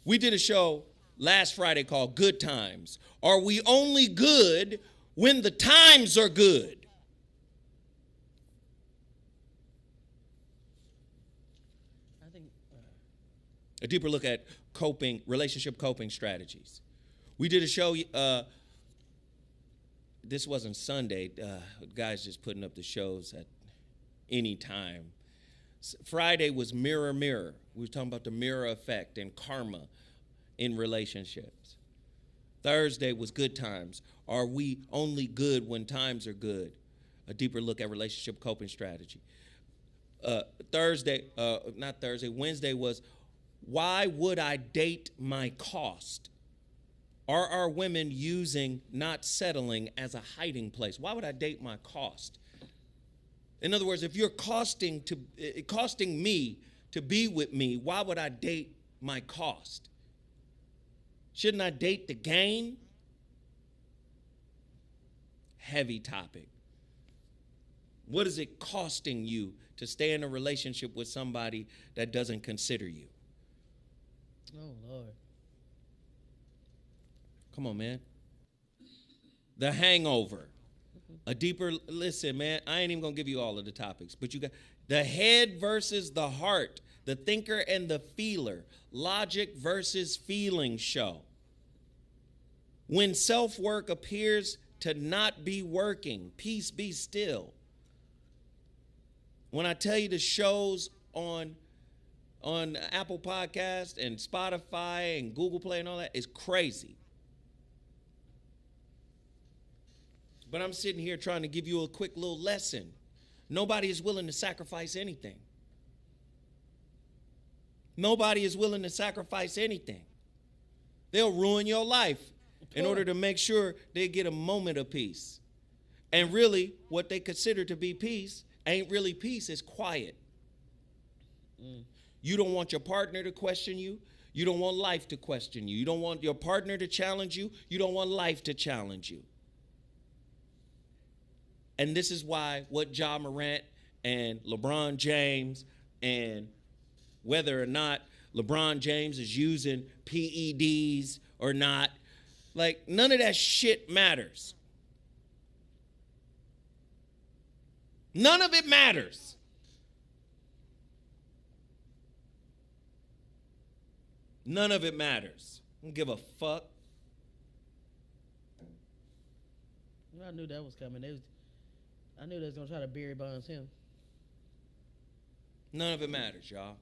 We did a show last Friday called Good Times. Are we only good when the times are good? I think a deeper look at relationship coping strategies. We did a show, this wasn't Sunday. Guys just putting up the shows at any time. Friday was Mirror, Mirror. We were talking about the mirror effect and karma in relationships. Thursday was Good Times. Are we only good when times are good? A deeper look at relationship coping strategy. Wednesday was why would I date my cost? Are our women using not settling as a hiding place? Why would I date my cost? In other words, if you're costing me to be with me, why would I date my cost? Shouldn't I date the gain? Heavy topic. What is it costing you to stay in a relationship with somebody that doesn't consider you? Oh, Lord. Come on, man. The Hangover. A deeper, listen, man, I ain't even going to give you all of the topics, but you got the head versus the heart, the thinker and the feeler, logic versus feeling show. When self-work appears to not be working, peace be still. When I tell you the shows on Apple Podcast and Spotify and Google Play and all that, it's crazy. But I'm sitting here trying to give you a quick little lesson. Nobody is willing to sacrifice anything. Nobody is willing to sacrifice anything. They'll ruin your life in order to make sure they get a moment of peace. And really, what they consider to be peace ain't really peace, it's quiet. You don't want your partner to question you. You don't want life to question you. You don't want your partner to challenge you. You don't want life to challenge you. And this is why what John Morant and LeBron James, and whether or not LeBron James is using PEDs or not, like none of that shit matters. None of it matters. None of it matters. I don't give a fuck. I knew that was coming. I knew they was going to try to Barry Bonds him. None of it matters, y'all.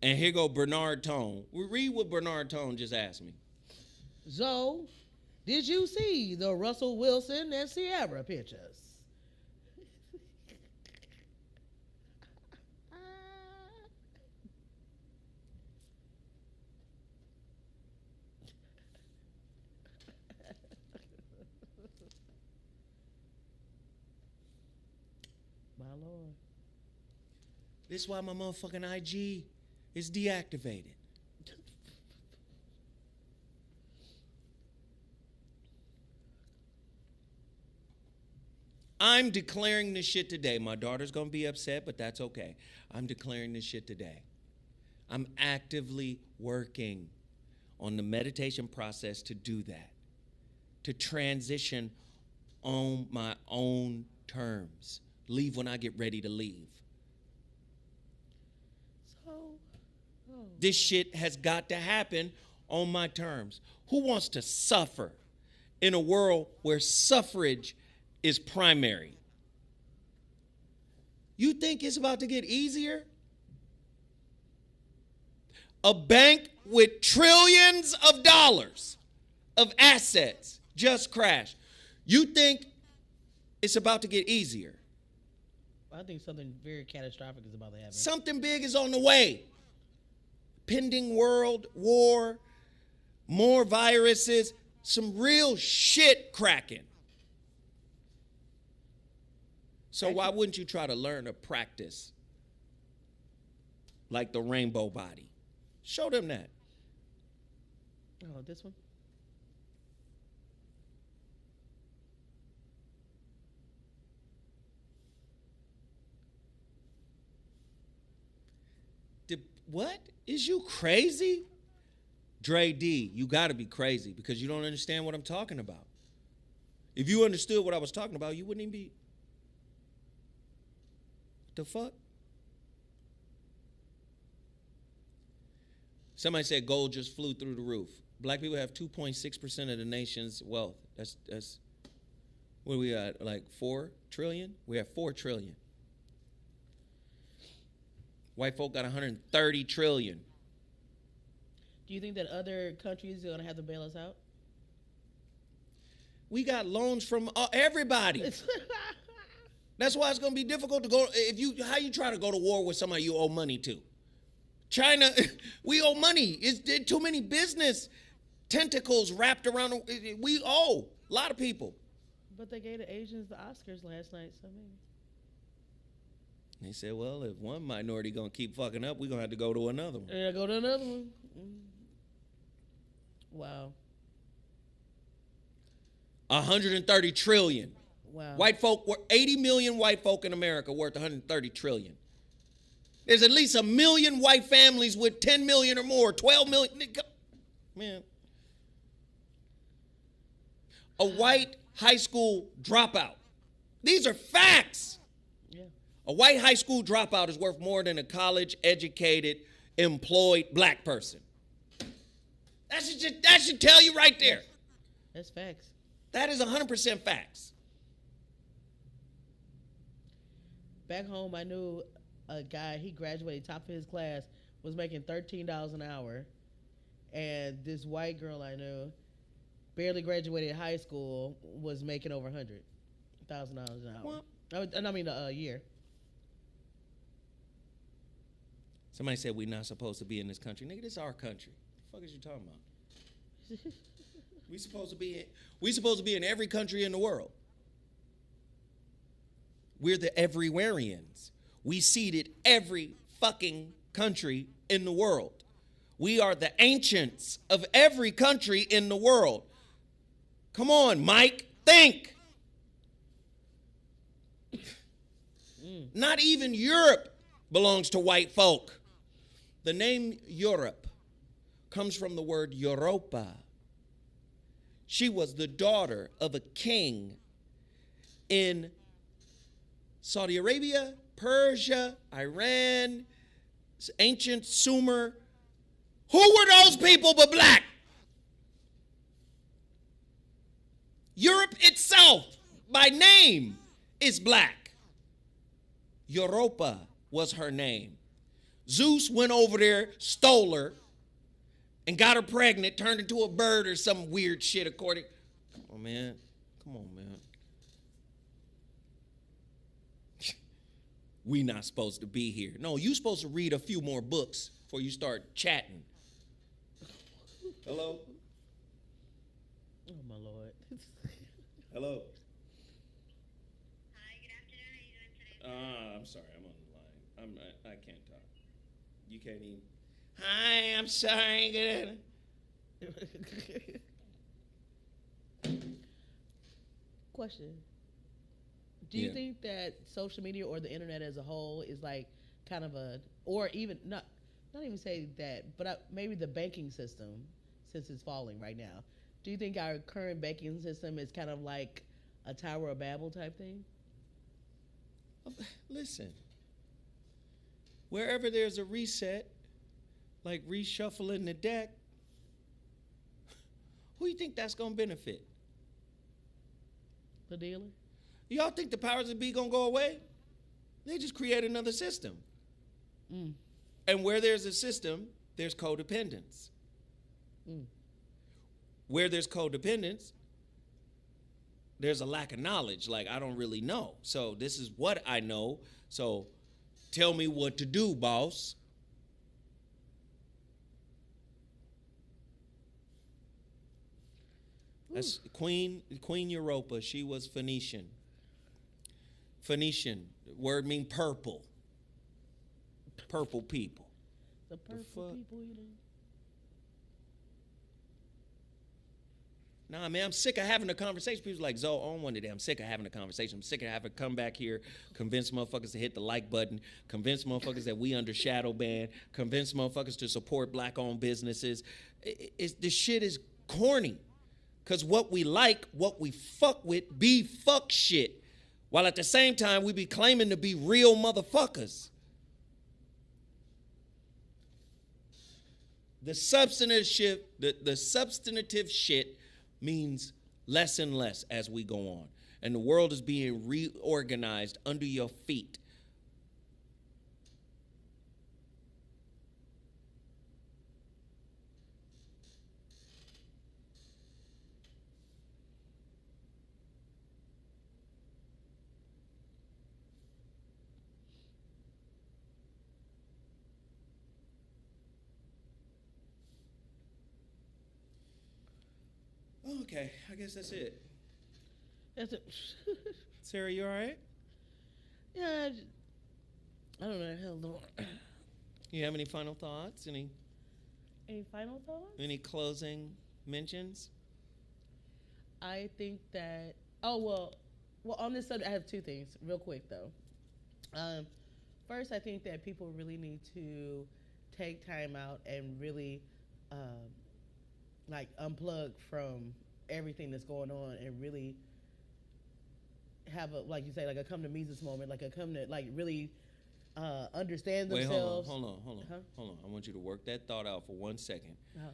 And here go Bernard Tone. We read what Bernard Tone just asked me. Zoe, did you see the Russell Wilson and Sierra pictures? My Lord. This is why my motherfucking IG is deactivated. I'm declaring this shit today. My daughter's gonna be upset, but that's okay. I'm declaring this shit today. I'm actively working on the meditation process to do that, to transition on my own terms. Leave when I get ready to leave. This shit has got to happen on my terms. Who wants to suffer in a world where suffrage is primary? You think it's about to get easier? A bank with trillions of dollars of assets just crashed. You think it's about to get easier? I think something very catastrophic is about to happen. Something big is on the way. Pending world war, more viruses, some real shit cracking. So why wouldn't you try to learn or practice like the rainbow body? Show them that. Oh, this one? What? Is you crazy? Dre D, you got to be crazy because you don't understand what I'm talking about. If you understood what I was talking about, you wouldn't even be. What the fuck? Somebody said gold just flew through the roof. Black people have 2.6% of the nation's wealth. That's what are we at, like 4 trillion? We have 4 trillion. White folk got 130 trillion. Do you think that other countries are going to have to bail us out? We got loans from everybody. That's why it's going to be difficult to go. How you try to go to war with somebody you owe money to? China, we owe money. It's too many business tentacles wrapped around. We owe a lot of people. But they gave the Asians the Oscars last night, so maybe. They said, well, if one minority going to keep fucking up, we're going to have to go to another one. Yeah, go to another one. Wow. 130 trillion. Wow. 80 million white folk in America worth 130 trillion. There's at least 1 million white families with 10 million or more, 12 million. Man. A white high school dropout. These are facts. Yeah. A white high school dropout is worth more than a college-educated, employed black person. That should tell you right there. That's facts. That is 100% facts. Back home, I knew a guy, he graduated top of his class, was making $13 an hour. And this white girl I knew, barely graduated high school, was making over $100,000 an hour. A year. Somebody said we're not supposed to be in this country. Nigga, this is our country. What the fuck is you talking about? We supposed to be in every country in the world. We're the everywhereans. We seeded every fucking country in the world. We are the ancients of every country in the world. Come on, Mike, think. Not even Europe belongs to white folk. The name Europe comes from the word Europa. She was the daughter of a king in Saudi Arabia, Persia, Iran, ancient Sumer. Who were those people but black? Europe itself, by name, is black. Europa was her name. Zeus went over there, stole her, and got her pregnant, turned into a bird or some weird shit according. Come on, man. We not supposed to be here. No, you supposed to read a few more books before you start chatting. Hello? Oh, my Lord. Hello? Hi, good afternoon. How are you doing today? sorry. I'm on the line. I can't talk. You can't even. Hi, I'm sorry. Question. Do you think that social media or the internet as a whole is like kind of or even not even say that, but maybe the banking system, since it's falling right now, do you think our current banking system is kind of like a Tower of Babel type thing? Listen, wherever there's a reset, like reshuffling the deck, who do you think that's going to benefit? The dealer? Y'all think the powers that be going to go away? They just create another system. Mm. And where there's a system, there's codependence. Mm. Where there's codependence, there's a lack of knowledge. Like, I don't really know. So this is what I know. So tell me what to do, boss. That's Queen Europa. She was Phoenician. Phoenician. Word mean purple. Purple people. The purple people, you know. Nah, man, I'm sick of having a conversation. People's like, Zoe, on one today, I'm sick of having a conversation. I'm sick of having to come back here, convince motherfuckers to hit the like button, convince motherfuckers that we under shadow ban, convince motherfuckers to support black-owned businesses. This shit is corny. Because what we like, what we fuck with, be fuck shit. While at the same time, we be claiming to be real motherfuckers. The substantive shit means less and less as we go on. And the world is being reorganized under your feet. Okay, I guess that's it. That's it. Sarah, you all right? Yeah, I don't know. Hell no. You have any final thoughts? Any final thoughts? Any closing mentions? I think that. Well, on this subject, I have two things, real quick though. First, I think that people really need to take time out and really, like, unplug from everything that's going on and really have a, like you say, like a come to Jesus moment, like a come to, like, really understand themselves. Hold on. I want you to work that thought out for 1 second. Uh-huh.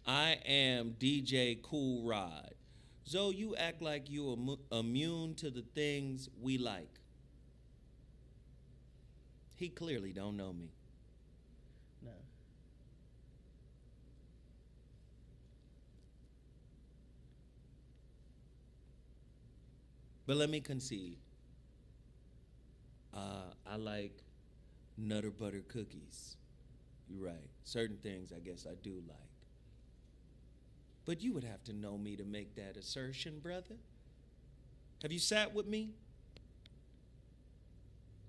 I am DJ Cool Rod. Zoe, you act like you're immune to the things we like. He clearly don't know me. No. But let me concede. I like Nutter Butter cookies. You're right. Certain things I guess I do like. But you would have to know me to make that assertion, brother. Have you sat with me?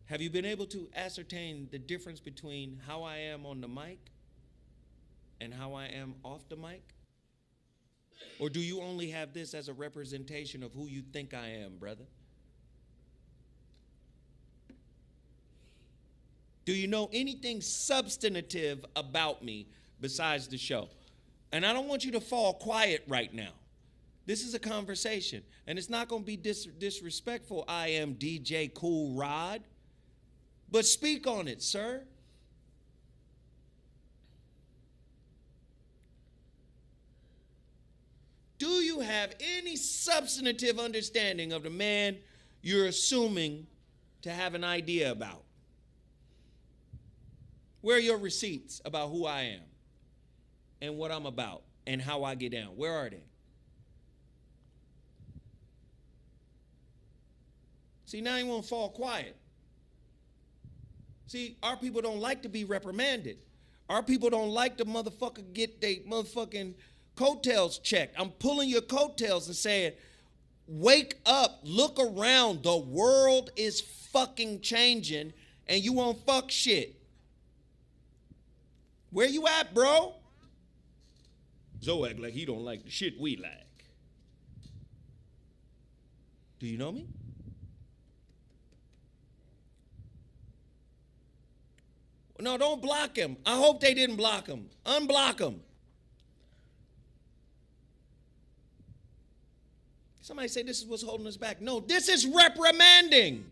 Have you been able to ascertain the difference between how I am on the mic and how I am off the mic? Or do you only have this as a representation of who you think I am, brother? Do you know anything substantive about me besides the show? And I don't want you to fall quiet right now. This is a conversation, and it's not going to be disrespectful. I am DJ Cool Rod, but speak on it, sir. Do you have any substantive understanding of the man you're assuming to have an idea about? Where are your receipts about who I am and what I'm about and how I get down? Where are they? See, now you won't fall quiet. See, our people don't like to be reprimanded. Our people don't like to motherfucker get their motherfucking coattails checked. I'm pulling your coattails and saying, wake up, look around. The world is fucking changing. and you won't fuck shit. Where you at, bro? Zoe act like he don't like the shit we like. Do you know me? No, don't block him. I hope they didn't block him. Unblock him. Somebody say this is what's holding us back. No, this is reprimanding.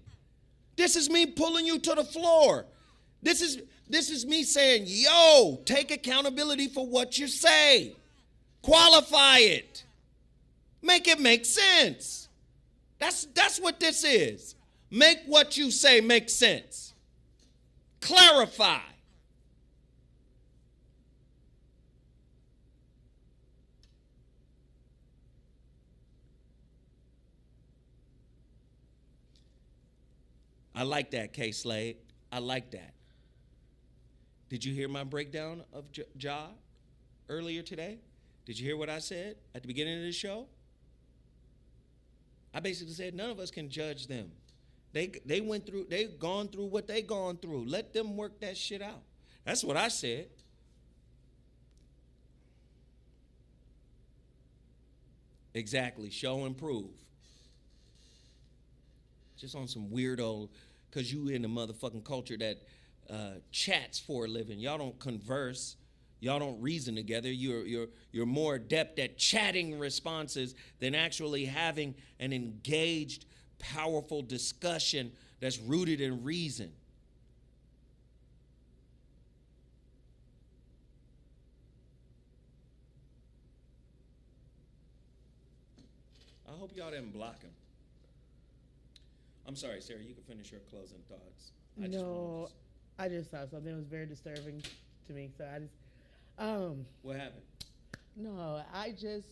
This is me pulling you to the floor. This is me saying, yo, take accountability for what you say. Qualify it. Make it make sense. That's what this is. Make what you say make sense. Clarify. I like that, K. Slade. I like that. Did you hear my breakdown of Ja earlier today? Did you hear what I said at the beginning of the show? I basically said none of us can judge them. They've gone through what they gone through. Let them work that shit out. That's what I said. Exactly. Show and prove. Just on some weirdo, because you in the motherfucking culture that chats for a living. Y'all don't converse. Y'all don't reason together. You're more adept at chatting responses than actually having an engaged, powerful discussion that's rooted in reason. I hope y'all didn't block him. I'm sorry, Sarah, you can finish your closing thoughts. I just saw something that was very disturbing to me. So I just What happened? no, I just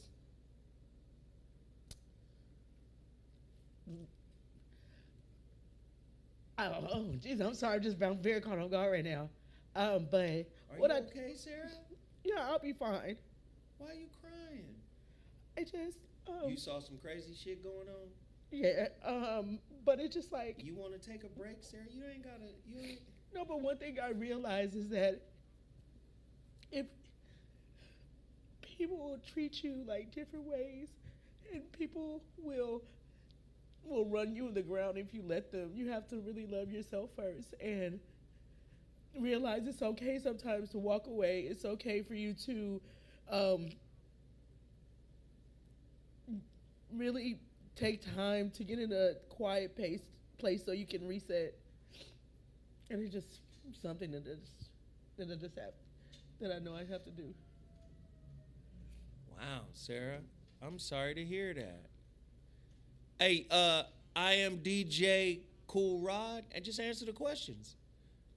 oh jeez, I'm sorry, I'm very caught on guard right now. But Are what you okay, Sarah? yeah, I'll be fine. Why are you crying? I just You saw some crazy shit going on? yeah, but it's just like You want to take a break, Sarah? You ain't. no, but one thing I realize is that if people will treat you like different ways, and people will run you in the ground if you let them. You have to really love yourself first and realize it's okay sometimes to walk away. It's okay for you to really take time to get in a quiet place so you can reset. And it's just something that I know I have to do. Wow, Sarah, I'm sorry to hear that. Hey, I am DJ Cool Rod, and just answer the questions.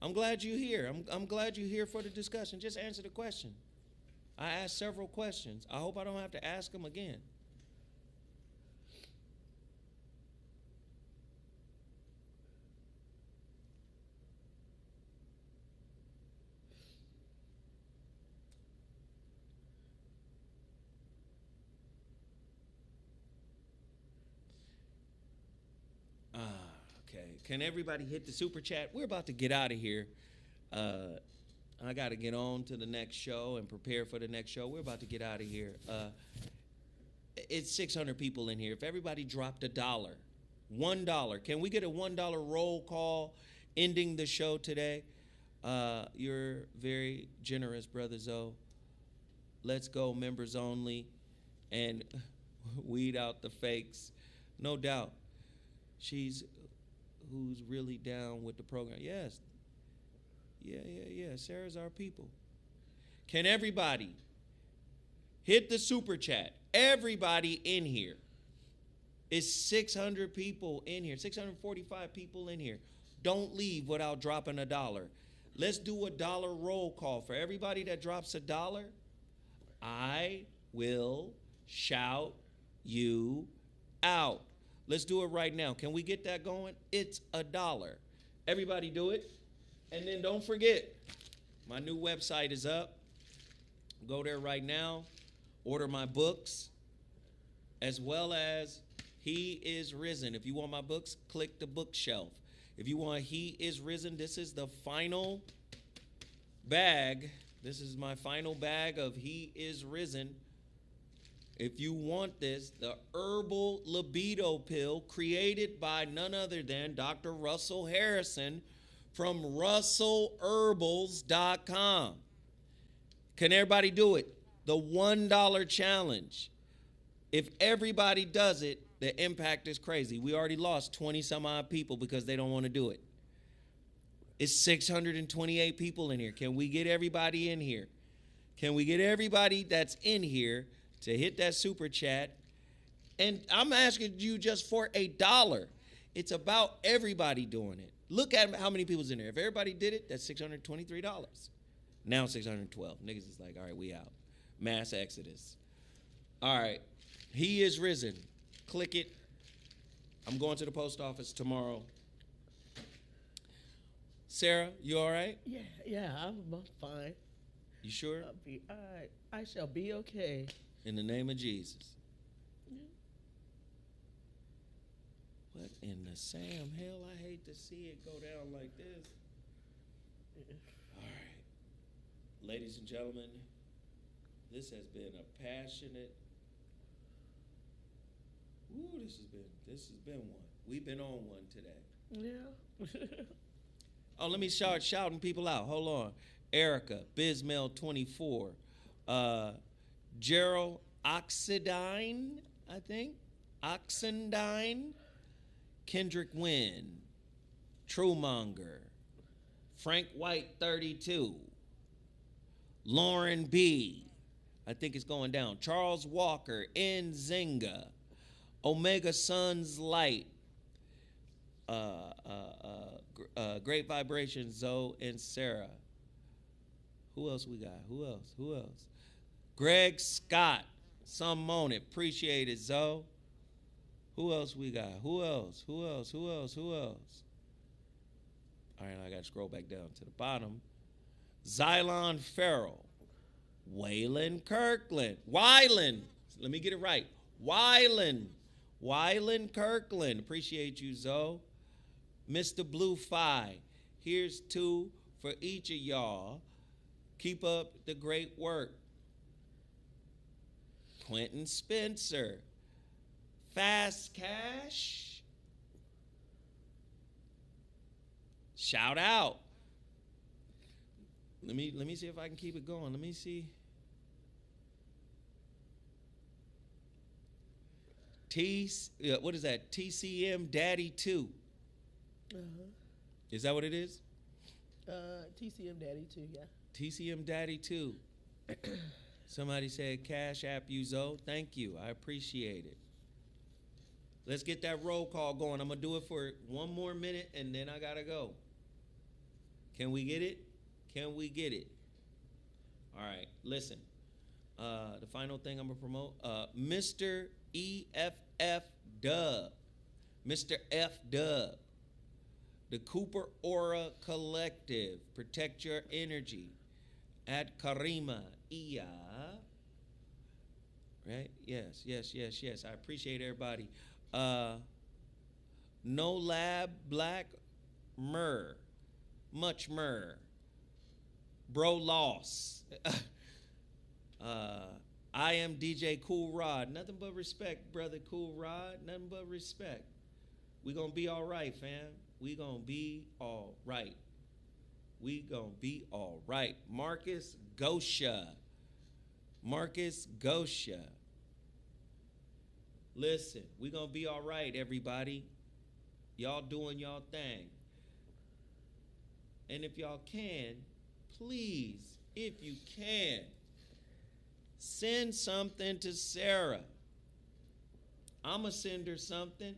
I'm glad you're here. I'm glad you're here for the discussion. Just answer the question. I asked several questions. I hope I don't have to ask them again. Okay. Can everybody hit the super chat? We're about to get out of here. I got to get on to the next show and prepare for the next show. We're about to get out of here. It's 600 people in here. If everybody dropped $1, can we get a $1 roll call ending the show today? You're very generous, Brother Zoe. Let's go, members only, and weed out the fakes. No doubt. She's who's really down with the program. Yes. Yeah. Sarah's our people. Can everybody hit the super chat? Everybody in here. It's 600 people in here, 645 people in here. Don't leave without dropping $1. Let's do a $1 roll call. For everybody that drops $1, I will shout you out. Let's do it right now. Can we get that going? It's $1. Everybody do it. And then don't forget, my new website is up. Go there right now. Order my books, as well as He is Risen. If you want my books, click the bookshelf. If you want He is Risen, this is the final bag. This is my final bag of He is Risen. If you want this, the herbal libido pill created by none other than Dr. Russell Harrison from russellherbals.com. Can everybody do it? The $1 challenge. If everybody does it, the impact is crazy. We already lost 20 some odd people because they don't want to do it. It's 628 people in here. Can we get everybody in here? Can we get everybody that's in here to hit that super chat? And I'm asking you just for $1. It's about everybody doing it. Look at how many people's in there. If everybody did it, that's $623. Now 612. Niggas is like, all right, we out. Mass exodus. All right. He is risen. Click it. I'm going to the post office tomorrow. Sarah, you all right? Yeah, I'm fine. You sure? I'll be all right. I shall be okay. In the name of Jesus. What in the Sam hell? I hate to see it go down like this. All right. Ladies and gentlemen, this has been a passionate. Ooh, this has been one. We've been on one today. Yeah. Oh, let me start shouting people out. Hold on. Erica, Bismel24, Gerald Oxidine, I think. Oxendine, Kendrick Wynn, Truemonger, Frank White 32, Lauren B. I think it's going down. Charles Walker, Nzinga, Omega Sun's Light, Great Vibrations, Zoe and Sarah. Who else we got? Who else? Greg Scott, some moment. Appreciate it, Zoe. Who else we got? Who else? All right, I got to scroll back down to the bottom. Xylon Farrell, Waylon Kirkland, Wyland. Let me get it right. Wyland Kirkland. Appreciate you, Zoe. Mr. Blue Phi. Here's 2 for each of y'all. Keep up the great work. Quentin Spencer. Fast Cash. Shout out. Let me see if I can keep it going. Let me see. What is that? TCM Daddy 2. Is that what it is? TCM Daddy 2, yeah. TCM Daddy 2. Somebody said Cash App you, Zoe. Thank you. I appreciate it. Let's get that roll call going. I'm going to do it for 1 more minute, and then I got to go. Can we get it? Can we get it? All right, listen. The final thing I'm going to promote, Mr. EFF Dub. Mr. F Dub. The Cooper Aura Collective. Protect your energy. At Karima Iya. Right? Yes. I appreciate everybody. No Lab Black Myrrh. Much myrrh. Bro Loss. I am DJ Cool Rod. Nothing but respect, brother Cool Rod. Nothing but respect. We gonna be all right, fam. We gonna be all right. Marcus Gosha. Listen, we gonna be all right, everybody. Y'all doing y'all thing. And if y'all can, please, if you can, send something to Sarah. I'ma send her something,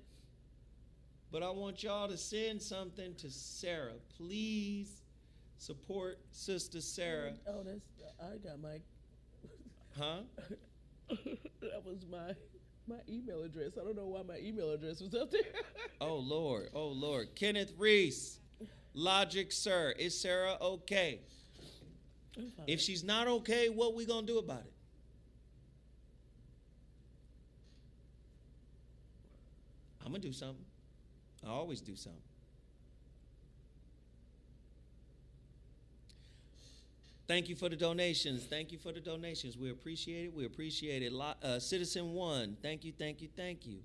but I want y'all to send something to Sarah. Please support Sister Sarah. Oh, I got my. Huh? That was my email address. I don't know why my email address was up there. Oh Lord. Kenneth Reese, Logic Sir, is Sarah okay? If she's not okay, what we gonna do about it? I'm gonna do something. I always do something. Thank you for the donations. Thank you for the donations. We appreciate it. We appreciate it. Citizen One, thank you, thank you, thank you.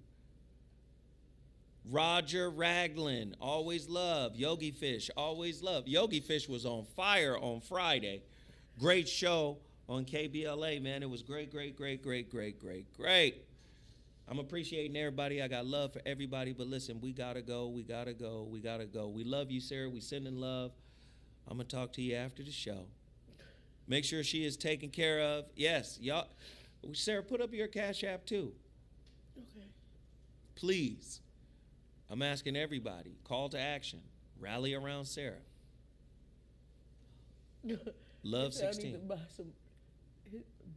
Roger Ragland, always love. Yogi Fish, always love. Yogi Fish was on fire on Friday. Great show on KBLA, man. It was great, great, great, great, great, great, great. I'm appreciating everybody. I got love for everybody, but listen, we gotta go. We gotta go. We gotta go. We love you, Sarah. We sending love. I'm gonna talk to you after the show. Make sure she is taken care of. Yes, y'all. Sarah, put up your Cash App too. Okay. Please. I'm asking everybody, call to action. Rally around Sarah. Love 16. I need to buy some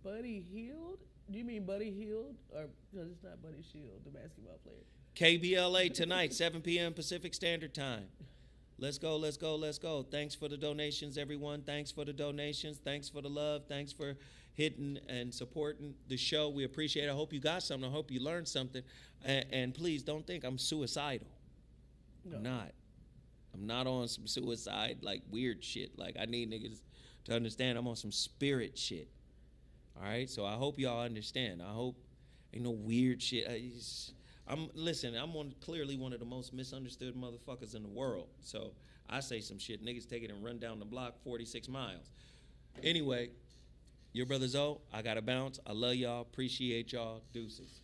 Buddy Hield? Do you mean Buddy Hield? Or, because it's not Buddy Shield, the basketball player. KBLA tonight, 7 p.m. Pacific Standard Time. Let's go, let's go, let's go. Thanks for the donations, everyone. Thanks for the donations. Thanks for the love. Thanks for hitting and supporting the show. We appreciate it. I hope you got something. I hope you learned something. And please don't think I'm suicidal. No. I'm not on some suicide, like weird shit. Like I need niggas to understand I'm on some spirit shit. All right? So I hope y'all understand. I hope ain't no weird shit. I'm clearly one of the most misunderstood motherfuckers in the world. So I say some shit. Niggas take it and run down the block 46 miles. Anyway, your brother Zoe, I gotta bounce. I love y'all. Appreciate y'all. Deuces.